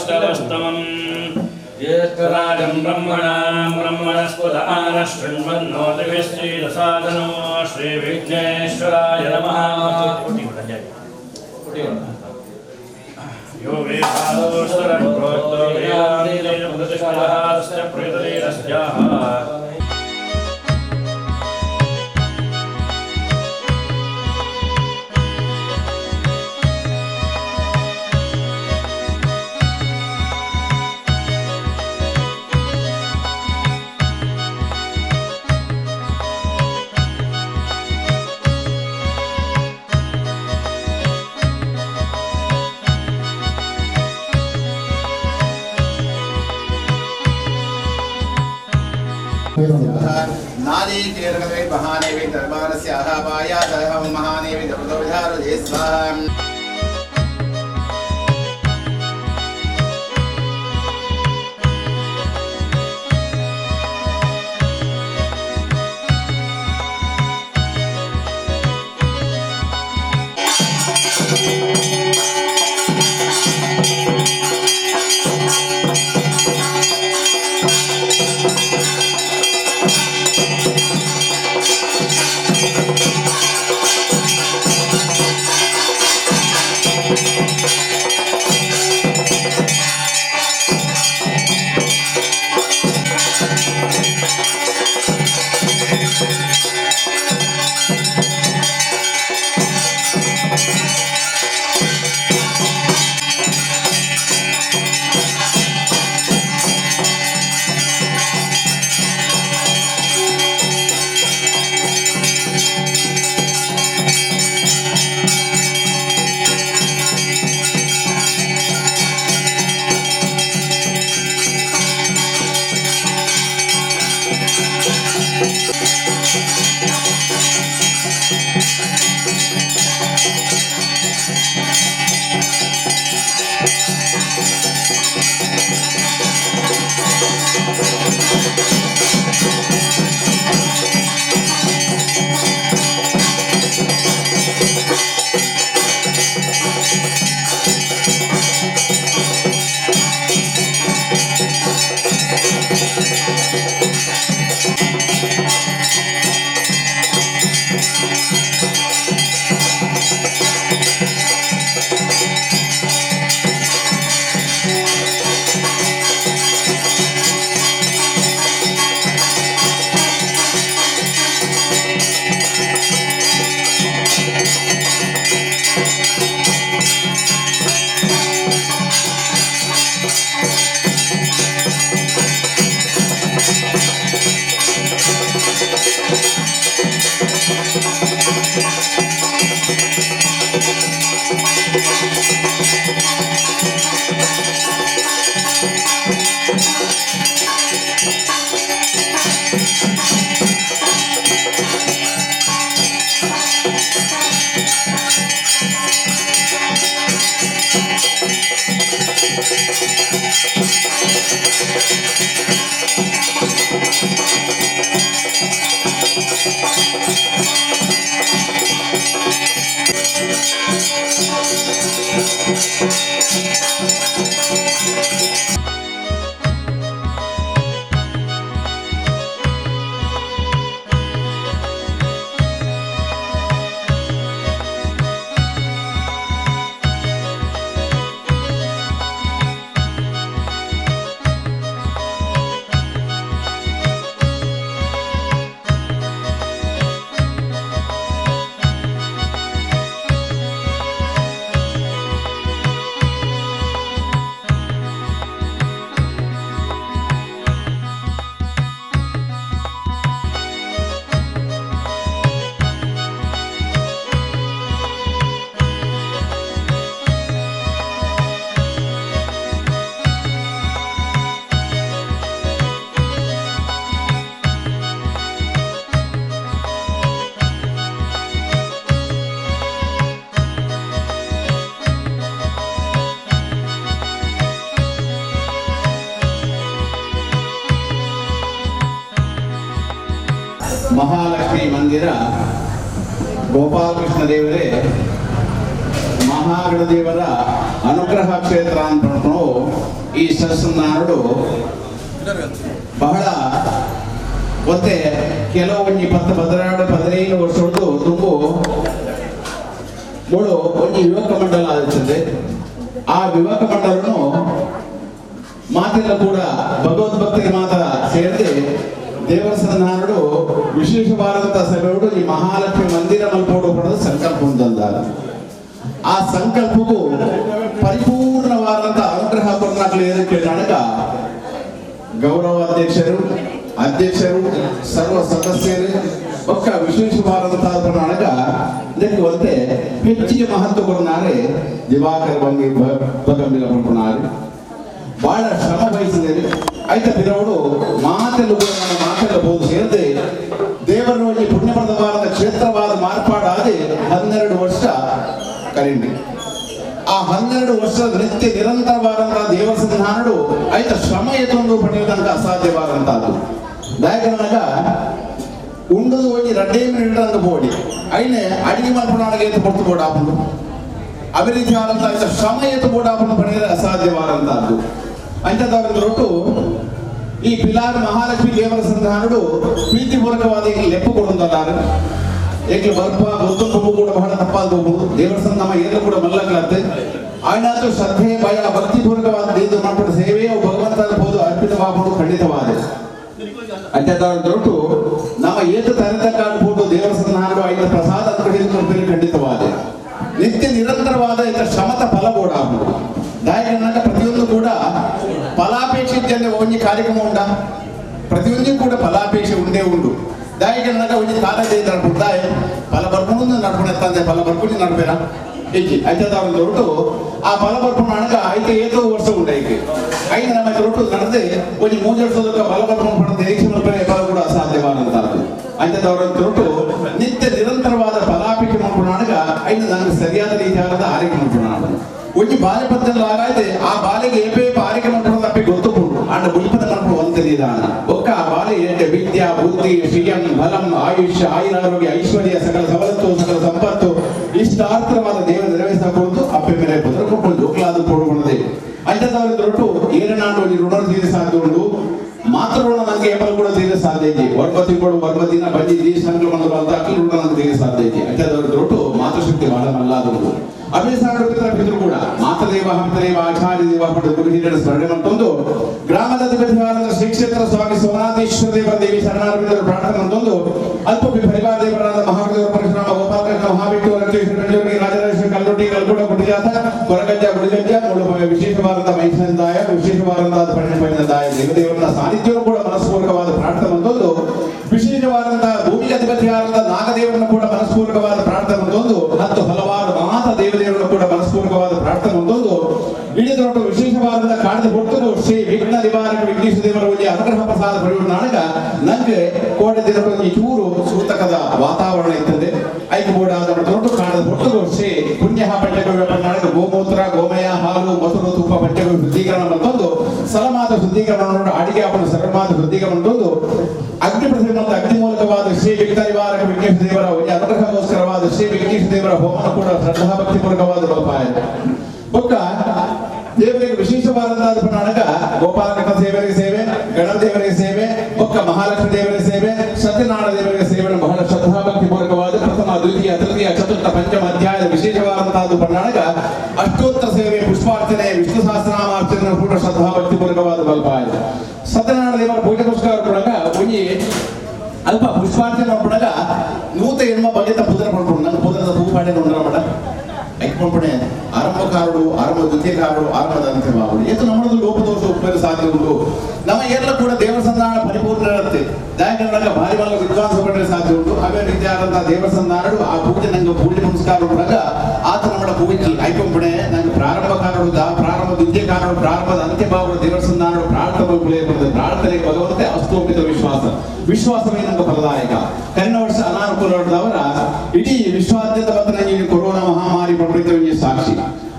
कौस्तवस्तमम् ज्येष्ठराजं ब्रह्मणस्पदानः शृण्वन्नोतिभिश्रीरसादनो श्रीविघ्नेश्वराय नमः। यो वेदादोऽस्तरं प्रोक्तो वेदान्तेन प्रेतलेरस्याः नादी तीर्थकवे महादेवी दरबारस्य आहावायातः महादेवी दर्दोविधारजे स्वाहा। महालक्ष्मी मंदिर गोपालकृष्ण देवरे महागणदेवर ಅನುಗ್ರಹ ಕ್ಷೇತ್ರ ಅಂತ ಈ ಸರಸನಾಡು ಬಹಳ ಮತ್ತೆ ಕೆಲವು 10-12 ವರ್ಷದ್ದು ತುಂಬು ಮೂಳು ಒಂದು ಯುವಕ ಮಂಡಲ ಆಗುತ್ತದೆ. ಆ ಯುವಕ ಮಂಡಲನು ಮಾತೆಲ್ಲ ಕೂಡ ಭಗವದ್ಭಕ್ತಿಗೆ ಮಾತ್ರ ಸೇರಿದೆ ದೇವಸ್ಥಾನಡು ವಿಶೇಷವಾದಂತಹ ಸಭೆಗಳು ಈ ಮಹಾಲಕ್ಷ್ಮಿ ಮಂದಿರ ಮಲ್ಪೋಡು ಪಡೆದು ಸಂಕಲ್ಪ ಹೊಂದಿದ್ದಾರೆ. ಆ ಸಂಕಲ್ಪವು ಪರಿಪೂರ್ಣವಾದಂತಹ ಅನುಗ್ರಹ ಕೊರನಾಗಲಿ ನನಗ ಗೌರವ ಅಧ್ಯಕ್ಷರು ಸರ್ವ ಸದಸ್ಯರು ಒಕ್ಕ ವಿಶೇಷವಾದಂತಹ ನನಗ ಇದಕ್ಕೆ ಒಂದೇ ಹೆಚ್ಚಿಗೆ ಮಹತ್ವ ಕೊಡನಾರೆ ದಿವಾಕರ ಬಂಗಿ ಬಗಂಬಿಲ ಪಡ್ಕೊಂಡಾರೆ ಬಹಳ ಶ್ರಮ ವಹಿಸಿದರೆ ಆಯ್ತ ಬಿರವಳು ಮಾತೆಲ್ಲಬಹುದು ಸೇರಿದೆ ದೇವರ ಈ ಪುಣ್ಯಪ್ರದವಾದ ಕ್ಷೇತ್ರವಾದ ಮಾರ್ಪಾಡಾದೆ 12 ವರ್ಷ ಕರೆಂಡಿ. ಆ 12 ವರ್ಷದ ನಿತ್ಯ ನಿರಂತರವಾದಂತಹ ದೇವಸ್ಥಾನಡು ಆಯ್ತ ಶ್ರಮ ಎತ್ತೊಂದು ಪಡೆಯುವುದಂತ ಅಸಾಧ್ಯವಾದಂತಹದ್ದು. ದಾಯಕನಾಗ ಉಂಡದು ಹೋಗಿ 2 ಮಿನಿಟ್ ಅಂತ ಬೋಡಿ ಐನೆ ಅಡಿಗೆ ಮಾಡ್ಕೊಂಡಾಗ ಎತ್ತು ಕೊಟ್ಟು ಬೋಡಾಪನು ಅಭಿವೃದ್ಧಿ ಆದಂತಹ ಶ್ರಮ ಎತ್ತು ಬೋಡಾಪನು ಪಡೆಯಲು ಅಸಾಧ್ಯವಾದಂತಹದ್ದು. ಅಂಥದ್ದವರೊಟ್ಟು ಈ ಪಿಲಾರ್ ಮಹಾಲಕ್ಷ್ಮಿ ದೇವಸ್ಥಾನಡು ಪ್ರೀತಿಪೂರ್ವಕವಾದ ಲೆಪ್ಪು ಕೊಡುವುದಲ್ಲಾರು ಏಕೆ ಬರ್ಪ ಗೊತ್ತು ಕೂಡ ಬಹಳ ತಪ್ಪಾಗಬಹುದು. ದೇವಸ್ಥಾನ ನಮ್ಮ ಎಲ್ಲ ಕೂಡ ಮಲ್ಲಕ್ಕಾಗುತ್ತೆ ಆಯ್ನಾತು ಶ್ರದ್ಧೆ ಭಯ ಭಕ್ತಿಪೂರ್ವಕವಾದ ದೇವರು ಮಾಡಿದ ಸೇವೆಯು ಭಗವಂತ ಅನ್ಬೋದು ಅರ್ಪಿತವಾಗುವುದು ಖಂಡಿತವಾದ. ಅಂಥದ್ದವರೊಟ್ಟು ನಮ್ಮ ಏತು ತರತಕ್ಕಾಗಬಹುದು ದೇವಸ್ಥಾನ ಐದು ಪ್ರಸಾದ ಅನುಗ್ರಹಿಸುವ ಖಂಡಿತವಾದ ನಿತ್ಯ ನಿರಂತರವಾದ ಶ್ರಮದ ಫಲ ಕೂಡ ಆಗ್ಬೋದು. ದಾಯಕನಾಗ ಪ್ರತಿಯೊಂದು ಕೂಡ ಫಲಾಪೇಕ್ಷೆ ಒಂಜಿ ಕಾರ್ಯಕ್ರಮ ಉಂಡ ಪ್ರತಿಯೊಂದು ಕೂಡ ಫಲಾಪೇಕ್ಷೆ ಉಂಡೇ ಉಂಡು. ದಾಯಕನಾಗ ಒಂಜಿ ಕಾಲದೇ ನಡ್ಬಿಡ್ತಾಯ ಫಲ ಬರ್ಕೊಂಡು ನಡ್ಕೊಂಡು ತಂದೆ ಫಲ ಬರ್ಕೊಂಡು ನಡ್ಬೇರ ಹೆಚ್ಚಿ ಅಂಥದ್ದವರೊಟ್ಟು ಆ ಫಲ ಬರ್ಕೊಂಡು ಅಣಗ ಐದು ಏತೋ ವರ್ಷ ಉಂಡ ಐಕೆ ಐದು ನಮಗೆ ರೊಟ್ಟು ನಡೆದೇ ಒಂಜಿ 3 ವರ್ಷದ ಫಲ ಬರ್ಕೊಂಡು ಪಡೆದ ನಿರೀಕ್ಷೆ ಫಲ ಕೂಡ ಅಸಾಧ್ಯವಾದಂತಹದ್ದು. ಅಂಥದ್ದವರೊಟ್ಟು ನಿತ್ಯ ನಿರಂತರವಾದ ಫಲಾಪೇಕ್ಷೆ ಮಾಡ್ಕೊಂಡಾಗ ಐದು ನನಗೆ ಸರಿಯಾದ ರೀತಿಯಾದ ಆರೈಕೆ ಮಾಡ್ಕೊಂಡ ಒಂಜಿ ಬಾಲ್ಯ ಪದ್ಧತಿ ಆ ಬಾಲೆಗೆ ಆರೈಕೆ ಮಾಡ್ಕೊಳ್ಳೋದಪ್ಪಿ ಗೊತ್ತುಕೊಂಡು ಆಂಡ ಬುಲ್ಪದ ಮಾಡ್ಕೊಂಡು ಒಂದಿದಾನ ಒಕ್ಕ ಆ ಬಾಲೆ ವಿದ್ಯಾ ಬುದ್ಧಿ ಶ್ರಿಯಂ ಬಲಂ ಆಯುಷ್ಯ ಆಯುರಾರೋಗ್ಯ ಐಶ್ವರ್ಯ ಸಕಲ ಸವಲತ್ತು ಸಕಲ ಸಂಪತ್ತು ಇಷ್ಟಾರ್ಥವಾದ ದೇವ ನೆರವೇರಿಸಬಹುದು ಅಪ್ಪೆ ಮೇಲೆ ಬದಲಾಕೊಂಡು ಜೋಕ್ಲಾದ ಕೊಡುಕೊಂಡದೆ. ಅಂಥದ್ದವರೊಟ್ಟು ಏನಾಡು ಋಣ ತೀರ ಸಾಧ್ಯ ಉಂಟು ಮಾತ್ರ ಋಣ ನನಗೆ ಏಪಲ್ ಕೂಡ ತೀರ ಸಾಧ್ಯ ಇದೆ. ವರ್ಬದಿನ ಬಂದಿದ್ದಿ ಸಂಕ್ರಮಣ ಬಂದಾಕಿ ಋಣ ನನಗೆ ತೀರ ಸಾಧ್ಯ ಇದೆ. ಅಂಥದ್ದವರೊಟ್ಟು ಮಾತೃಶಕ್ತಿ ಬಹಳ ಮಲ್ಲಾದವರು ಅಭಿಸಾರು ಕೂಡ ಮಾತದೇವ ಹಂತದೇವ ಆಚಾರ್ಯ ದೇವ ಪಡೆದು ಗುರು ಹಿರಿಯರ ಸ್ಮರಣೆ ಮತ್ತೊಂದು ಗ್ರಾಮದ ಅಧಿಪತಿಯಾದ ಶ್ರೀ ಕ್ಷೇತ್ರ ಸ್ವಾಮಿ ಸೋಮನಾಥೇಶ್ವರ ದೇವರ ದೇವಿ ಶರಣಾರ್ಥಿಗಳ ಪ್ರಾರ್ಥನೆ ಮತ್ತೊಂದು ಅಲ್ಪ ಪರಿವಾರ ದೇವರಾದ ಮಹಾದೇವ ಪರಶುರಾಮ ಗೋಪಾಲಕೃಷ್ಣ ಮಹಾವಿಟ್ಟು ರಾಜರಾಜೇಶ್ವರ ಕಲ್ಲೊಟ್ಟಿ ಕಲ್ಕೂಟ ಗುಡಿಜಾತ ಕೊರಗಜ್ಜ ಗುಡಿಗಜ್ಜ ವಿಶೇಷವಾದಂತಹ ಮೈಸಂದಾಯ ವಿಶೇಷವಾದಂತಹ ಪರಿಣದಾಯ ದೇವದೇವರ ಸಾನ್ನಿಧ್ಯವು ಕೂಡ ಮನಸ್ಪೂರ್ವಕವಾದ ಪ್ರಾರ್ಥನೆ ಮತ್ತೊಂದು ವಿಶೇಷವಾದಂತಹ ಭೂಮಿ ಅಧಿಪತಿಯಾದ ನಾಗದೇವರನ್ನು ಕೂಡ ಮನಸ್ಪೂರ್ವಕವಾದ ಪ್ರಾರ್ಥನೆ ಮತ್ತೊಂದು ಹತ್ತು ಹಲವಾರು ಮಾತ ದೇವದೇವರನ್ನು ಕೂಡ ಮನಸ್ಪೂರ್ವಕವಾದ ಪ್ರಾರ್ಥನೆ ಮತ್ತೊಂದು ಇಳಿದೊಟ್ಟು ವಿಶೇಷವಾದ ಕಾಣದ ಹೊರತು ಶ್ರೀ ವಿಘ್ನ ನಿವಾರಕ ವಿಘ್ನೇಶ ದೇವರ ಒಂದು ಅನುಗ್ರಹ ಪ್ರಸಾದ ಪಡೆಯುವ ನಾಡಗ ನಂಗೆ ಕೋಟೆ ದಿನದ ಈ ಚೂರು ಸೂತಕದ ವಾತಾವರಣ ಇರ್ತದೆ. ಐದು ಬೋಡಾದ ದೊಡ್ಡ ಕಾಣದ ಹೊರತು ಶ್ರೀ ಪುಣ್ಯ ಪಂಚಗವ್ಯ ನಾಡಗ ಗೋಮೂತ್ರ ಗೋಮಯ ಹಾಲು ಮೊಸರು ತುಪ್ಪ ಪಂಚಗವ್ಯ ಶುದ್ಧೀಕರಣ ಮತ್ತೊಂದು ಸಲಮಾದ ಶುದ್ಧೀಕರಣ ಅಡಿಗೆ ಹಾಕೊಂಡು ಸರ್ವಮಾದ ಶುದ್ಧೀಕರಣ ಮತ್ತೊಂದು ಅಗ್ನಿ ಪ್ರತಿಮೆ ಮತ್ತು ಅಗ್ನಿ ಮೂಲಕವಾದ ಶ್ರೀ ವಿಘ್ನ ನಿವಾರಕ ವಿಘ್ನೇಶ ದೇವರ ಒಂದು ಅನುಗ್ರಹಗೋಸ್ಕರವಾದ ಶ್ರೀ ವಿಘ್ನೇಶ ದೇವರ ಹೋಮನ ಕೂಡ ಶ್ರದ್ಧಾ ಭಕ್ತಿ ಪೂರ್ವಕವಾದ ಲೋಪಾಯ ಒಕ್ಕ ದೇವರಿಗೆ ವಿಶೇಷವಾದಂತಹ ಪ್ರಣಾಳಕ ಗೋಪಾಲಕೃಷ್ಣ ದೇವರಿಗೆ ಸೇವೆ ಗಣದೇವರಿಗೆ ಸೇವೆ ಒಕ್ಕ ಮಹಾಲಕ್ಷ್ಮಿ ದೇವರಿಗೆ ಸೇವೆ ಸತ್ಯನಾರಾಯಣ ದೇವರಿಗೆ ಸೇವೆ ಬಹಳ ಶ್ರದ್ಧಾಭಕ್ತಿ ಪೂರ್ವಕವಾದ ಪ್ರಥಮ ದ್ವಿತೀಯ ತೃತೀಯ ಚತುರ್ಥ ಪಂಚಮ ಅಧ್ಯಾಯದ ವಿಶೇಷವಾದಂತಹದ್ದು ಪ್ರಣಾಳಕ ಅಷ್ಟೋತ್ತರ ಸೇವೆ ಪುಷ್ಪಾರ್ಚನೆ ವಿಷ್ಣು ಸಹಸ್ರನಾಮಾರ್ಚನೆ ಕೂಡ ಶ್ರದ್ಧಾಭಕ್ತಿ ಪೂರ್ವಕವಾದ ಬಲ್ಪಾಯ ಸತ್ಯನಾರಾಯಣ ದೇವರ ಪೂಜೆಗೋಸ್ಕರ ಕೂಡ ಒಂಜಿ ಅಲ್ಪ ಪುಷ್ಪಾರ್ಚನೆ ಮಾಡ್ಕೊಂಡಾಗ ನೂತ ಎನ್ನುವ ಬಗೆತ ಪುದ್ರ ಮಾಡ್ಕೊಂಡು ನನ್ನ ಪುತ್ರದ ಹೂಪಾಡೆ ನೋಡ್ರ ಮಠ ಐಕ್ಕೊಂಡ್ಬಿಡೆ ಆರಂಭಕಾರರು ಆರಂಭ ದ್ವಿತೀಯಕಾರರು ಆರಂಭದ ಅಂತ್ಯವಾಗುವುದು ಏತು ನಮ್ಮದು ಲೋಪದೋಷ ಉಪಯೋಗ ಸಾಧ್ಯ ಉಂಟು. ನಮ್ಮ ಎಲ್ಲ ಕೂಡ ದೇವಸ್ಥಾನ ಪರಿಪೂರ್ಣ ಇರುತ್ತೆ. ದಾಯಕನಾಗ ಭಾರಿ ಭಾಗ ವಿದ್ವಾಂಸ ಪಡೆಯಲು ಸಾಧ್ಯ ಉಂಟು. ಅದೇ ರೀತಿಯಾದಂತಹ ದೇವಸ್ಥಾನಗಳು ಆ ಪೂಜೆ ನಂಗೆ ಪೂಜೆ ನಮಸ್ಕಾರ ಕೊಡಾಗ ಆತ ನಮ್ಮ ಪೂಜೆ ಐಕೊಂಡ್ಬಿಡೆ ನಂಗೆ ಪ್ರಾರಂಭಕಾರರು ಪ್ರಾರಂಭ ದ್ವಿತೀಯಕಾರರು ಪ್ರಾರಂಭದ ಅಂತ್ಯಭಾವಗಳು ದೇವಸ್ಥಾನಗಳು ಪ್ರಾರ್ಥನೆಗೆ ಭಗವಂತೆ ಅಸ್ತೋಪಿತ ವಿಶ್ವಾಸವೇ ನಂಗೆ ಫಲದಾಯಕ. ಕಳೆದ ವರ್ಷ ಅನಾನುಕೂಲವಾದವರ ಇಡೀ ವಿಶ್ವಾದ್ಯಂತ ಬಂದ ನನಗೆ ಕೊರೋನಾ ಮಹಾಮಾರಿ ಪ್ರಕೃತಿ ಸಾಕ್ಷಿ.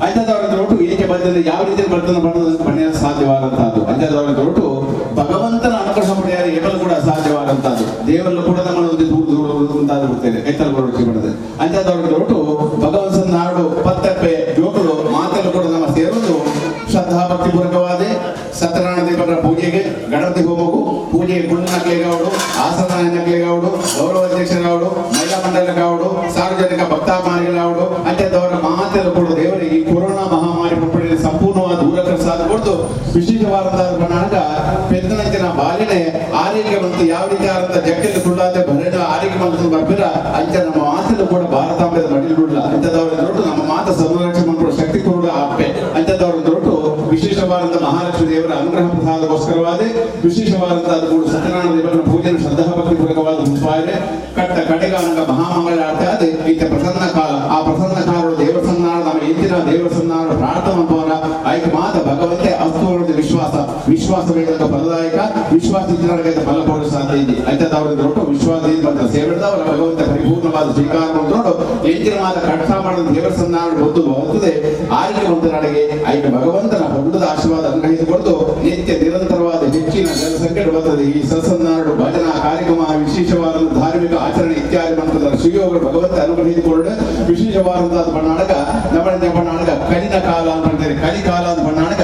ಅಂಥದ್ದವರೊಟ್ಟು ಏಕೆ ಬಂದಲ್ಲಿ ಯಾವ ರೀತಿ ಬರ್ತನ ಪಡೆಯಲು ಸಾಧ್ಯವಾದಂತಹದ್ದು. ಅಂಥದ್ದವರೊಟ್ಟು ಭಗವಂತನ ಅನುಗ್ರಹ ಪಡೆಯಲು ಏಕಲು ಕೂಡ ಅಸಾಧ್ಯವಾದಂತಹದ್ದು. ದೇವರಲ್ಲೂ ಕೂಡ ನಮ್ಮನ್ನು ದೂರ ಬಿಡ್ತೇನೆ ಎತ್ತಲು ಬರೋದು. ಅಂಥದ್ದವರೊಟ್ಟು ಭಗವಂತನ ನಾಡು ಪತ್ತಪ್ಪೆ ಜೋಕುಲು ಮಾತೆಲ್ಲ ಕೂಡ ನಮ್ಮ ಸೇವೆ ಸತ್ಯನಾರಾಯಣ ದೇವರ ಪೂಜೆಗೆ ಗಣಪತಿ ಹೋಮಕ್ಕೂ ಪೂಜೆಗೆ ಗುಂಡಿನಕ್ಲೆ ಕಾವಡು ಆಸನಾಯನಕ್ಲೆ ಕಾವಡು ಗೌರವ ಅಧ್ಯಕ್ಷರು ಕಾವಡು ಮಹಿಳಾ ಮಂಡಲ ಕಾವಡು ಸಾರ್ವಜನಿಕ ಭಕ್ತಾಭಿಮಾನಿಗಳು ಕಾವಡು ಅಂತ್ಯದವರ ಮಾತೆಲ್ಲ ಕೂಡ ದೇವರಿಗೆ ಈ ಕೊರೋನಾ ಮಹಾಮಾರಿ ಪುಪ್ಪಡಿಯಲ್ಲಿ ಸಂಪೂರ್ಣವಾದ ದೂರ ಸಾಧ ಕೊಡ್ತು ವಿಶೇಷವಾದ ಬಣ್ಣಾಗ ಪೆದ್ದನಂಚಿನ ಬಾಲಿನೇ ಆರೋಗ್ಯವಂತ ಯಾವ ರೀತಿ ಆದಂತ ಜಗತ್ತಿನ ಕುಳ್ಳಾದ ಬರೆದ ಆರೋಗ್ಯವಂತ ಬರ್ಬಿರ ಅಂಚ ನಮ್ಮ ಮಾತೆಲ್ಲ ಕೂಡ ಭಾರತಾಂಬೆದ ಮಡಿಲಿಲ್ಲ ಅಂಥದವ್ರ ದೊಡ್ಡ ನಮ್ಮ ಮಾತ ಸಂರಕ್ಷಣೆ ಮಾಡುವ ಶಕ್ತಿ ಕೊಡುವ ಆಪ್ಪೆ ಅಂಥದವ್ರ ದೊಡ್ಡ ವಿಶೇಷವಾದಂತಹ ಮಹಾಲಕ್ಷ್ಮಿ ದೇವರ ಅನುಗ್ರಹ ಪ್ರಸಾದಗೋಸ್ಕರವಾದ ವಿಶೇಷವಾದಂತಹ ಕೂಡ ಸತ್ಯನಾರಾಯಣ ದೇವರ ಪೂಜೆಯನ್ನು ಶ್ರದ್ಧಾಭಕ್ತಿಪೂರ್ವಕವಾದ ಮುಂಪಾಯಿದೆ ಕಟ್ಟ ಕಡೆಗಾನಗ ಮಹಾಮಂಗಳಾರ್ಥ ಆದ ಈತ ಪ್ರಸನ್ನ ಕಾಲ ಆ ಪ್ರಸನ್ನ ಕಾಲ ದೇವರ ಸನ್ನಾಳ ನಮ್ಮ ಇಂದಿನ ದೇವರ ಸನ್ನಾಳ ಪ್ರಾರ್ಥನಾ ಪವನ ಆಯ್ಕೆ ಮಾತ ಭಗವಂತೆ ಅಸ್ತುವರದ ವಿಶ್ವಾಸ ವೇದಕ ಫಲದಾಯಕ ವಿಶ್ವಾಸ ಇದ್ದ ಫಲ ಪಡೆಯಲು ಸಾಧ್ಯ ಇದೆ ಅಂಥದವ್ರ ದೊಡ್ಡ ವಿಶ್ವಾಸದಿಂದ ಬಂದ ಸೇವೆದವರ ಭಗವಂತ ಪರಿಪೂರ್ಣವಾದ ಸ್ವೀಕಾರ ನೋಡು ಎಂಜಿನ ಮಾತ ಕಟ್ಟ ಮಾಡಿದ ದೇವರ ಸನ್ನಾಳ ಹೊತ್ತು ಬರುತ್ತದೆ ಆರೋಗ್ಯವಂತನಡೆಗೆ ಆಯ್ಕೆ ಭಗವಂತನ ಹೊಂದದ ಆಶೀರ್ವಾದ ಅನುಗ್ರಹಿಸಿಕೊಂಡು ನಿತ್ಯ ನಿರಂತರವಾದ ಹೆಚ್ಚಿನ ಜನಸಂಖ್ಯೆ ಬರುತ್ತದೆ ಈ ಸತ್ಸನ್ನಾಡು ಭಜನಾ ಕಾರ್ಯಕ್ರಮ ವಿಶೇಷವಾದ ಧಾರ್ಮಿಕ ಆಚರಣೆ ಇತ್ಯಾದಿ ಮಂತ್ರದ ಸುಯೋಗ ಭಗವಂತ ಅನುಗ್ರಹಿಸಿಕೊಂಡು ವಿಶೇಷವಾದಂತಹ ಬಣ್ಣಾಡಗ ನವಣ್ಯ ಬಣ್ಣಾಡಗ ಕಲಿನ ಕಾಲ ಅಂತ ಹೇಳ್ತಾರೆ ಕಲಿಕಾಲ ಅಂತ ಬಣ್ಣಾಡಗ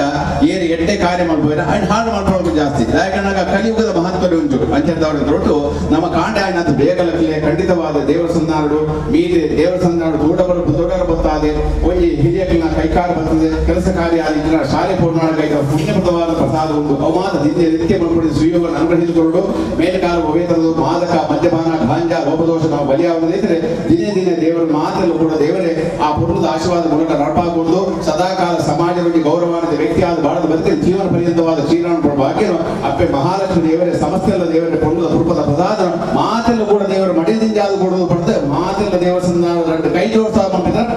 ಏರಿ ಎಡ್ಡೆ ಕಾರ್ಯ ಮಾಡ್ಬೋದ ಅಂಡ್ ಹಾಳು ಮಾಡ್ಕೊಳ್ಳೋದು ಜಾಸ್ತಿ ಯಾಕಂದಾಗ ಕಲಿಯುಗದ ಮಹತ್ವ ಉಂಟು ಅಂಚದವರ ದೊಡ್ಡ ನಮ್ಮ ಕಾಂಡ ಆಯ್ನಂತ ಬೇಗಲಕ್ಕೆ ಖಂಡಿತವಾದ ದೇವರ ಸನ್ನಾಡು ಮೀರಿ ದೇವರ ಸನ್ನಾಡು ದೊಡ್ಡರ ಬತ್ತಾದೆ ಒಯ್ಯಿ ಹಿರಿಯಕಲಿನ ಕೈಕಾರ ಬರ್ತದೆ ಕೆಲಸ ಕಾರ್ಯ ಆದ ಶಾಲೆ ಪೂರ್ಣಾಡಗ ಪುಣ್ಯಪ್ರದವಾದ ಪ್ರಸಾದ ಉಂಟು ಅವಾದ ನಿತ್ಯ ಮಲ್ಪಡಿದ ಸುಯೋಗವನ್ನು ಅನುಗ್ರಹಿಸಿಕೊಂಡು ಮೇಲ್ಕಾಲ ಒವೇತರದು ಮಾದಕ ಮದ್ಯಪಾನ ಗಾಂಜಾ ಲೋಪದೋಷ ನಾವು ಬಲಿಯಾಗದಿದ್ದರೆ ದಿನೇ ದೇವರ ಮಾತಲ್ಲೂ ಕೂಡ ದೇವರೇ ಆ ಪುರುಷದ ಆಶೀರ್ವಾದ ಮೂಲಕ ನಡಪಾಕೊಂಡು ಸದಾಕಾಲ ಸಮಾಜದಲ್ಲಿ ಗೌರವಾದ ವ್ಯಕ್ತಿಯಾದ ಬಾಳದ ಬದುಕಿನ ಜೀವನ ಪರ್ಯಂತವಾದ ಶ್ರೀರಾಮ ಭಾಗ್ಯನು ಅಪ್ಪೆ ಮಹಾಲಕ್ಷ್ಮಿ ದೇವರೇ ಸಮಸ್ಯೆಲ್ಲ ದೇವರೇ ಪುರುಷದ ಪುರುಪದ ಪ್ರಸಾದ ಮಾತೆಲ್ಲ ಕೂಡ ದೇವರ ಮಡಿದಿಂದ ಯಾವುದು ಕೊಡುವುದು ಪಡೆದ ಮಾತೆಲ್ಲ ದೇವರ ಸಂಧಾನ ಎರಡು ಕೈ ಜೋಡಿಸ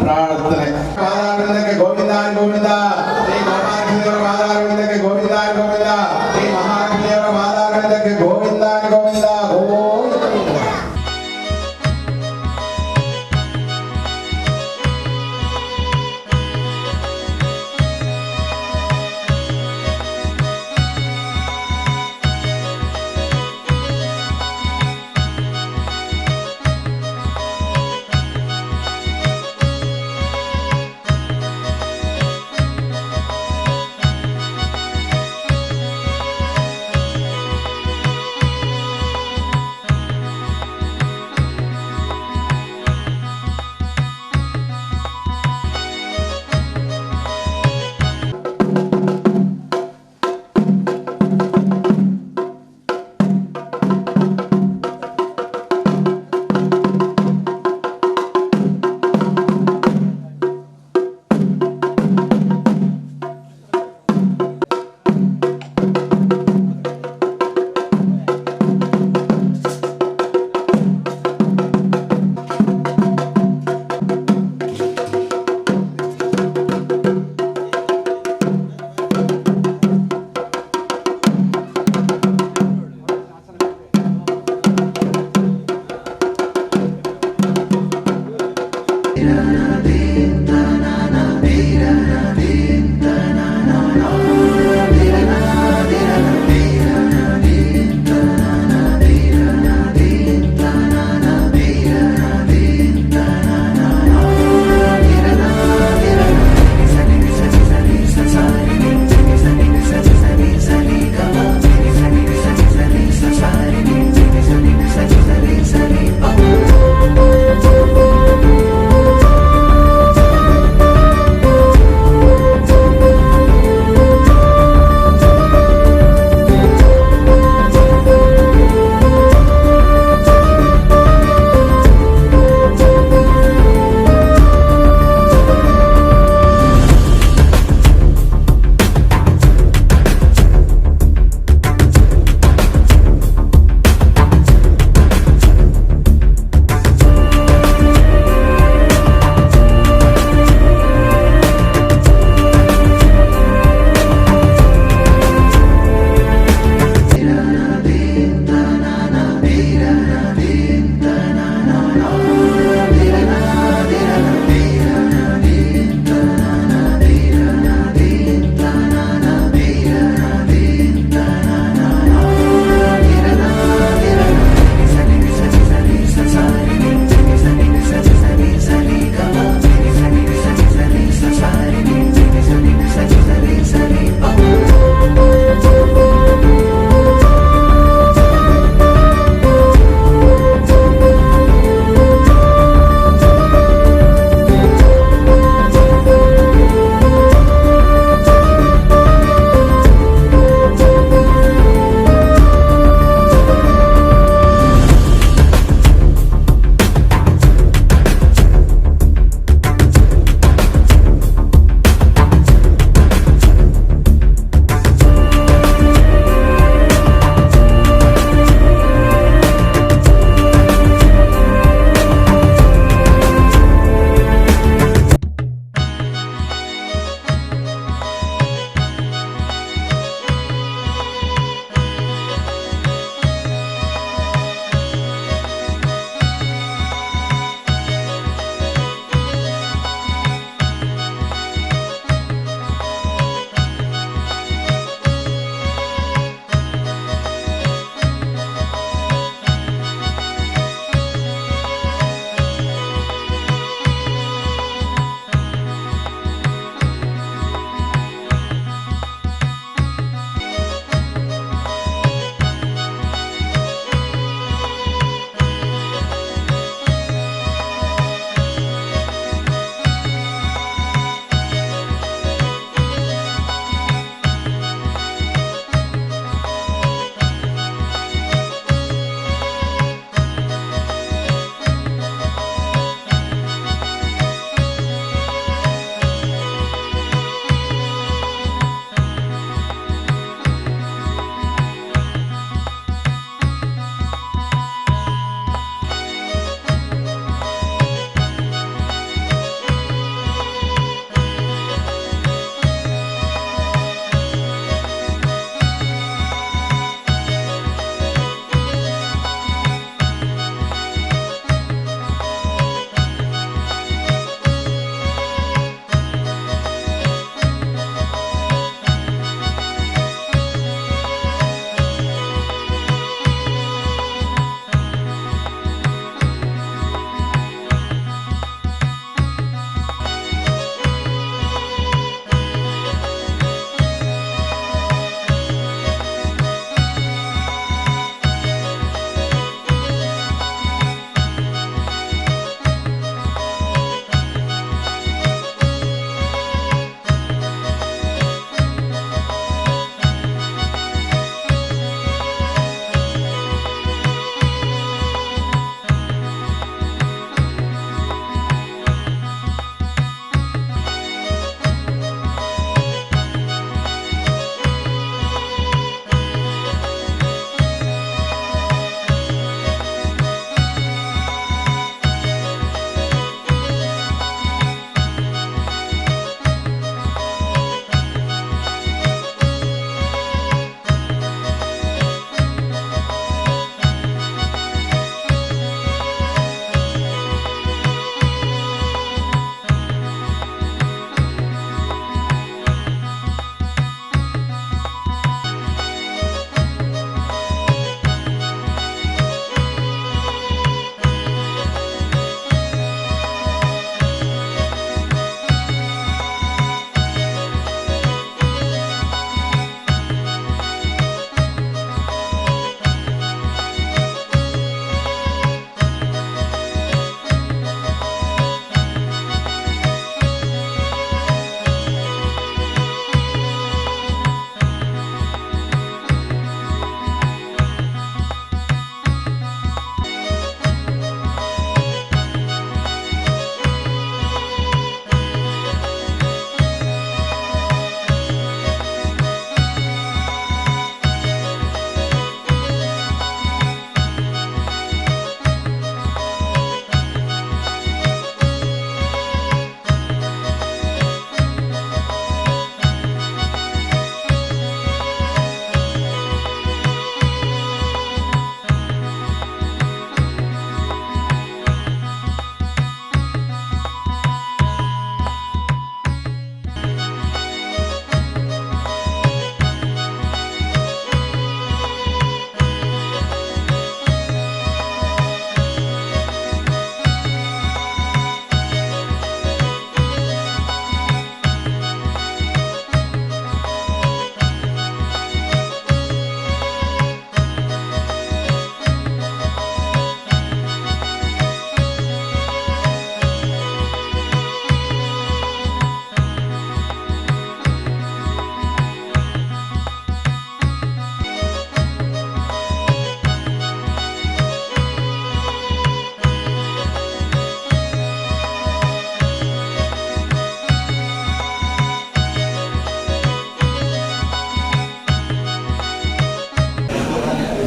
ಪ್ರಾರ್ಥನೆ ಗೋವಿಂದ ಗೋವಿಂದ ಶ್ರೀ ಮಹಾಲಕ್ಷ್ಮಿ ದೇವರ ಮಾದಾರವಿಂದಕ್ಕೆ ಗೋವಿಂದ ಗೋವಿಂದ ಶ್ರೀ ಮಹಾಲಕ್ಷ್ಮಿ ದೇವರ ಮಾದಾರವಿಂದಕ್ಕೆ ಗೋವಿಂದ ಗೋವಿಂದ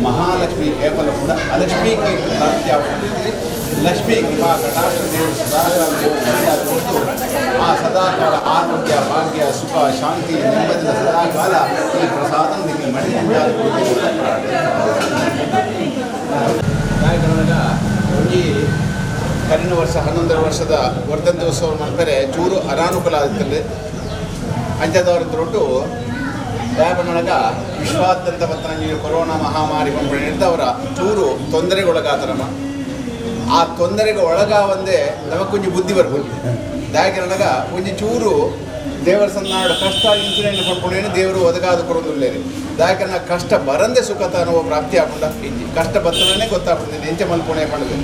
ಮಹಾಲಕ್ಷ್ಮಿ ಕೇವಲ ಕೂಡ ಅಲಕ್ಷ್ಮೀ ಕೈ ಪ್ರಾಪ್ತಿಯಾಗುತ್ತದೆ. ಲಕ್ಷ್ಮೀ ಕೃಪಾ ಕಟಾಕ್ಷ ದೇವರು ಸದಾಕಾಲ ಆ ಸದಾಕಾಲ ಆರೋಗ್ಯ ಭಾಗ್ಯ ಸುಖ ಶಾಂತಿ ನೆಮ್ಮದಿಯ ಸದಾಕಾಲ ಈ ಪ್ರಸಾದ ನಿಮಗೆ ಮಡಿ ಈ ಕಳೆದ ವರ್ಷ 11 ವರ್ಷದ ವರ್ಧಂತ್ಯೋತ್ಸವ ಮಾಡ್ತಾರೆ ಚೂರು ಅನಾನುಕೂಲ ಆಗುತ್ತದೆ ಅಂಥದವರದ್ದು ದಯಪನೊಳಗ ವಿಶ್ವಾದ್ಯಂತ ಪತ್ರ ಕೊರೋನಾ ಮಹಾಮಾರಿ ಬಂದು ಹಿಡಿದವರ ಚೂರು ತೊಂದರೆಗೊಳಗಾತರಮ್ಮ ಆ ತೊಂದರೆಗೆ ಒಂದೇ ನಮಗೊಂದು ಬುದ್ಧಿ ಬರ್ಬೋದು ದಾಯಕರೊಳಗ ಒಂದು ಚೂರು ದೇವರ ಸನ್ನಾಡು ಕಷ್ಟ ಇಂಚಿನ ಪಡ್ಕೊಂಡೇನು ದೇವರು ಒದಗಾದ ಕೊಡೋದಿಲ್ಲ ದಾಯಕನ ಕಷ್ಟ ಬರಂದೇ ಸುಖತ ಅನ್ನೋ ಪ್ರಾಪ್ತಿ ಆಗೊಂಡ ಕಷ್ಟ ಬತ್ತನೇ ಗೊತ್ತಾಗ್ಬಿಡ್ತದೆ ಎಂಚೆ ಮಲ್ಪಣೆ ಪಡೆದು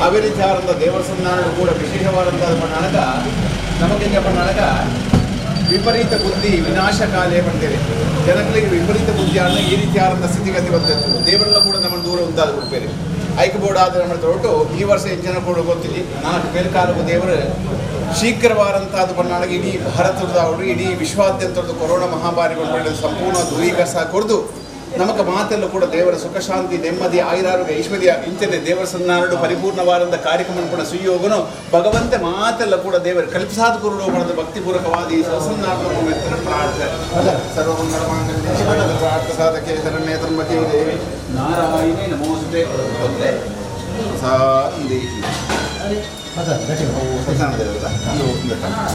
ಅದೇ ರೀತಿ ಆದಂಥ ದೇವರ ಸನ್ನಾಡು ಕೂಡ ವಿಶೇಷವಾದಂಥ ಪಣ್ಣಾಗ ನಮಗೆಂಚ ಪಣ್ಣಾಗ ವಿಪರೀತ ಬುದ್ಧಿ ವಿನಾಶಕಾಲೇ ಪಡ್ತೇವೆ ಜನಗಳಿಗೆ ವಿಪರೀತ ಬುದ್ಧಿ ಅನ್ನೋ ಈ ರೀತಿ ಆದಂಥ ಸ್ಥಿತಿಗತಿ ಬಂದಿತ್ತು ದೇವರೆಲ್ಲ ಕೂಡ ನಮ್ಮ ದೂರ ಉಂಟಾದ ಕೊಡ್ಬೇರೆ ಐಕ್ಯಬೋರ್ಡಾದ ನಮ್ಮ ತೊಟ್ಟು ಈ ವರ್ಷ ಜನ ಕೂಡ ಗೊತ್ತಿಲ್ಲ ನಾಲ್ಕು ಮೇಲ್ಕಾಲವು ದೇವರು ಶೀಘ್ರವಾದಂಥದ್ದು ಪಣ್ಣಾಗ ಇಡೀ ಭಾರತದ ಇಡೀ ವಿಶ್ವಾದ್ಯಂತದ ಕೊರೋನಾ ಮಹಾಮಾರಿ ಬಂದ ಸಂಪೂರ್ಣ ದೂರೀಕರಿಸ ಕೊಡ್ದು ನಮಗೆ ಮಾತೆಲ್ಲ ಕೂಡ ದೇವರ ಸುಖ ಶಾಂತಿ ನೆಮ್ಮದಿ ಆಯುರಾರೋಗ್ಯ ಐಶ್ವರ್ಯ ಇಂಚನೆ ದೇವರ ಸನ್ನಾರಡು ಪರಿಪೂರ್ಣವಾದಂಥ ಕಾರ್ಯಕ್ರಮ ಕೂಡ ಸುಯೋಗನು ಭಗವಂತ ಮಾತೆಲ್ಲ ಕೂಡ ದೇವರು ಕಲ್ಪಿಸಾದ ಕುರುಡು ಪಡೆದ ಭಕ್ತಿಪೂರ್ವಕವಾದ ಈ ಸಸನ್ನಾರ್ಥ ಸರ್ವಮಂಗಳ ಮಾಂಗಲ್ಯ ಸಾಧಕೆ ಶರಣ್ಯ ತ್ರ್ಯಂಬಕೆ ದೇವಿ ನಾರಾಯಣಿ ನಮೋಸ್ತುತೆ ಸಂದೇಶಿ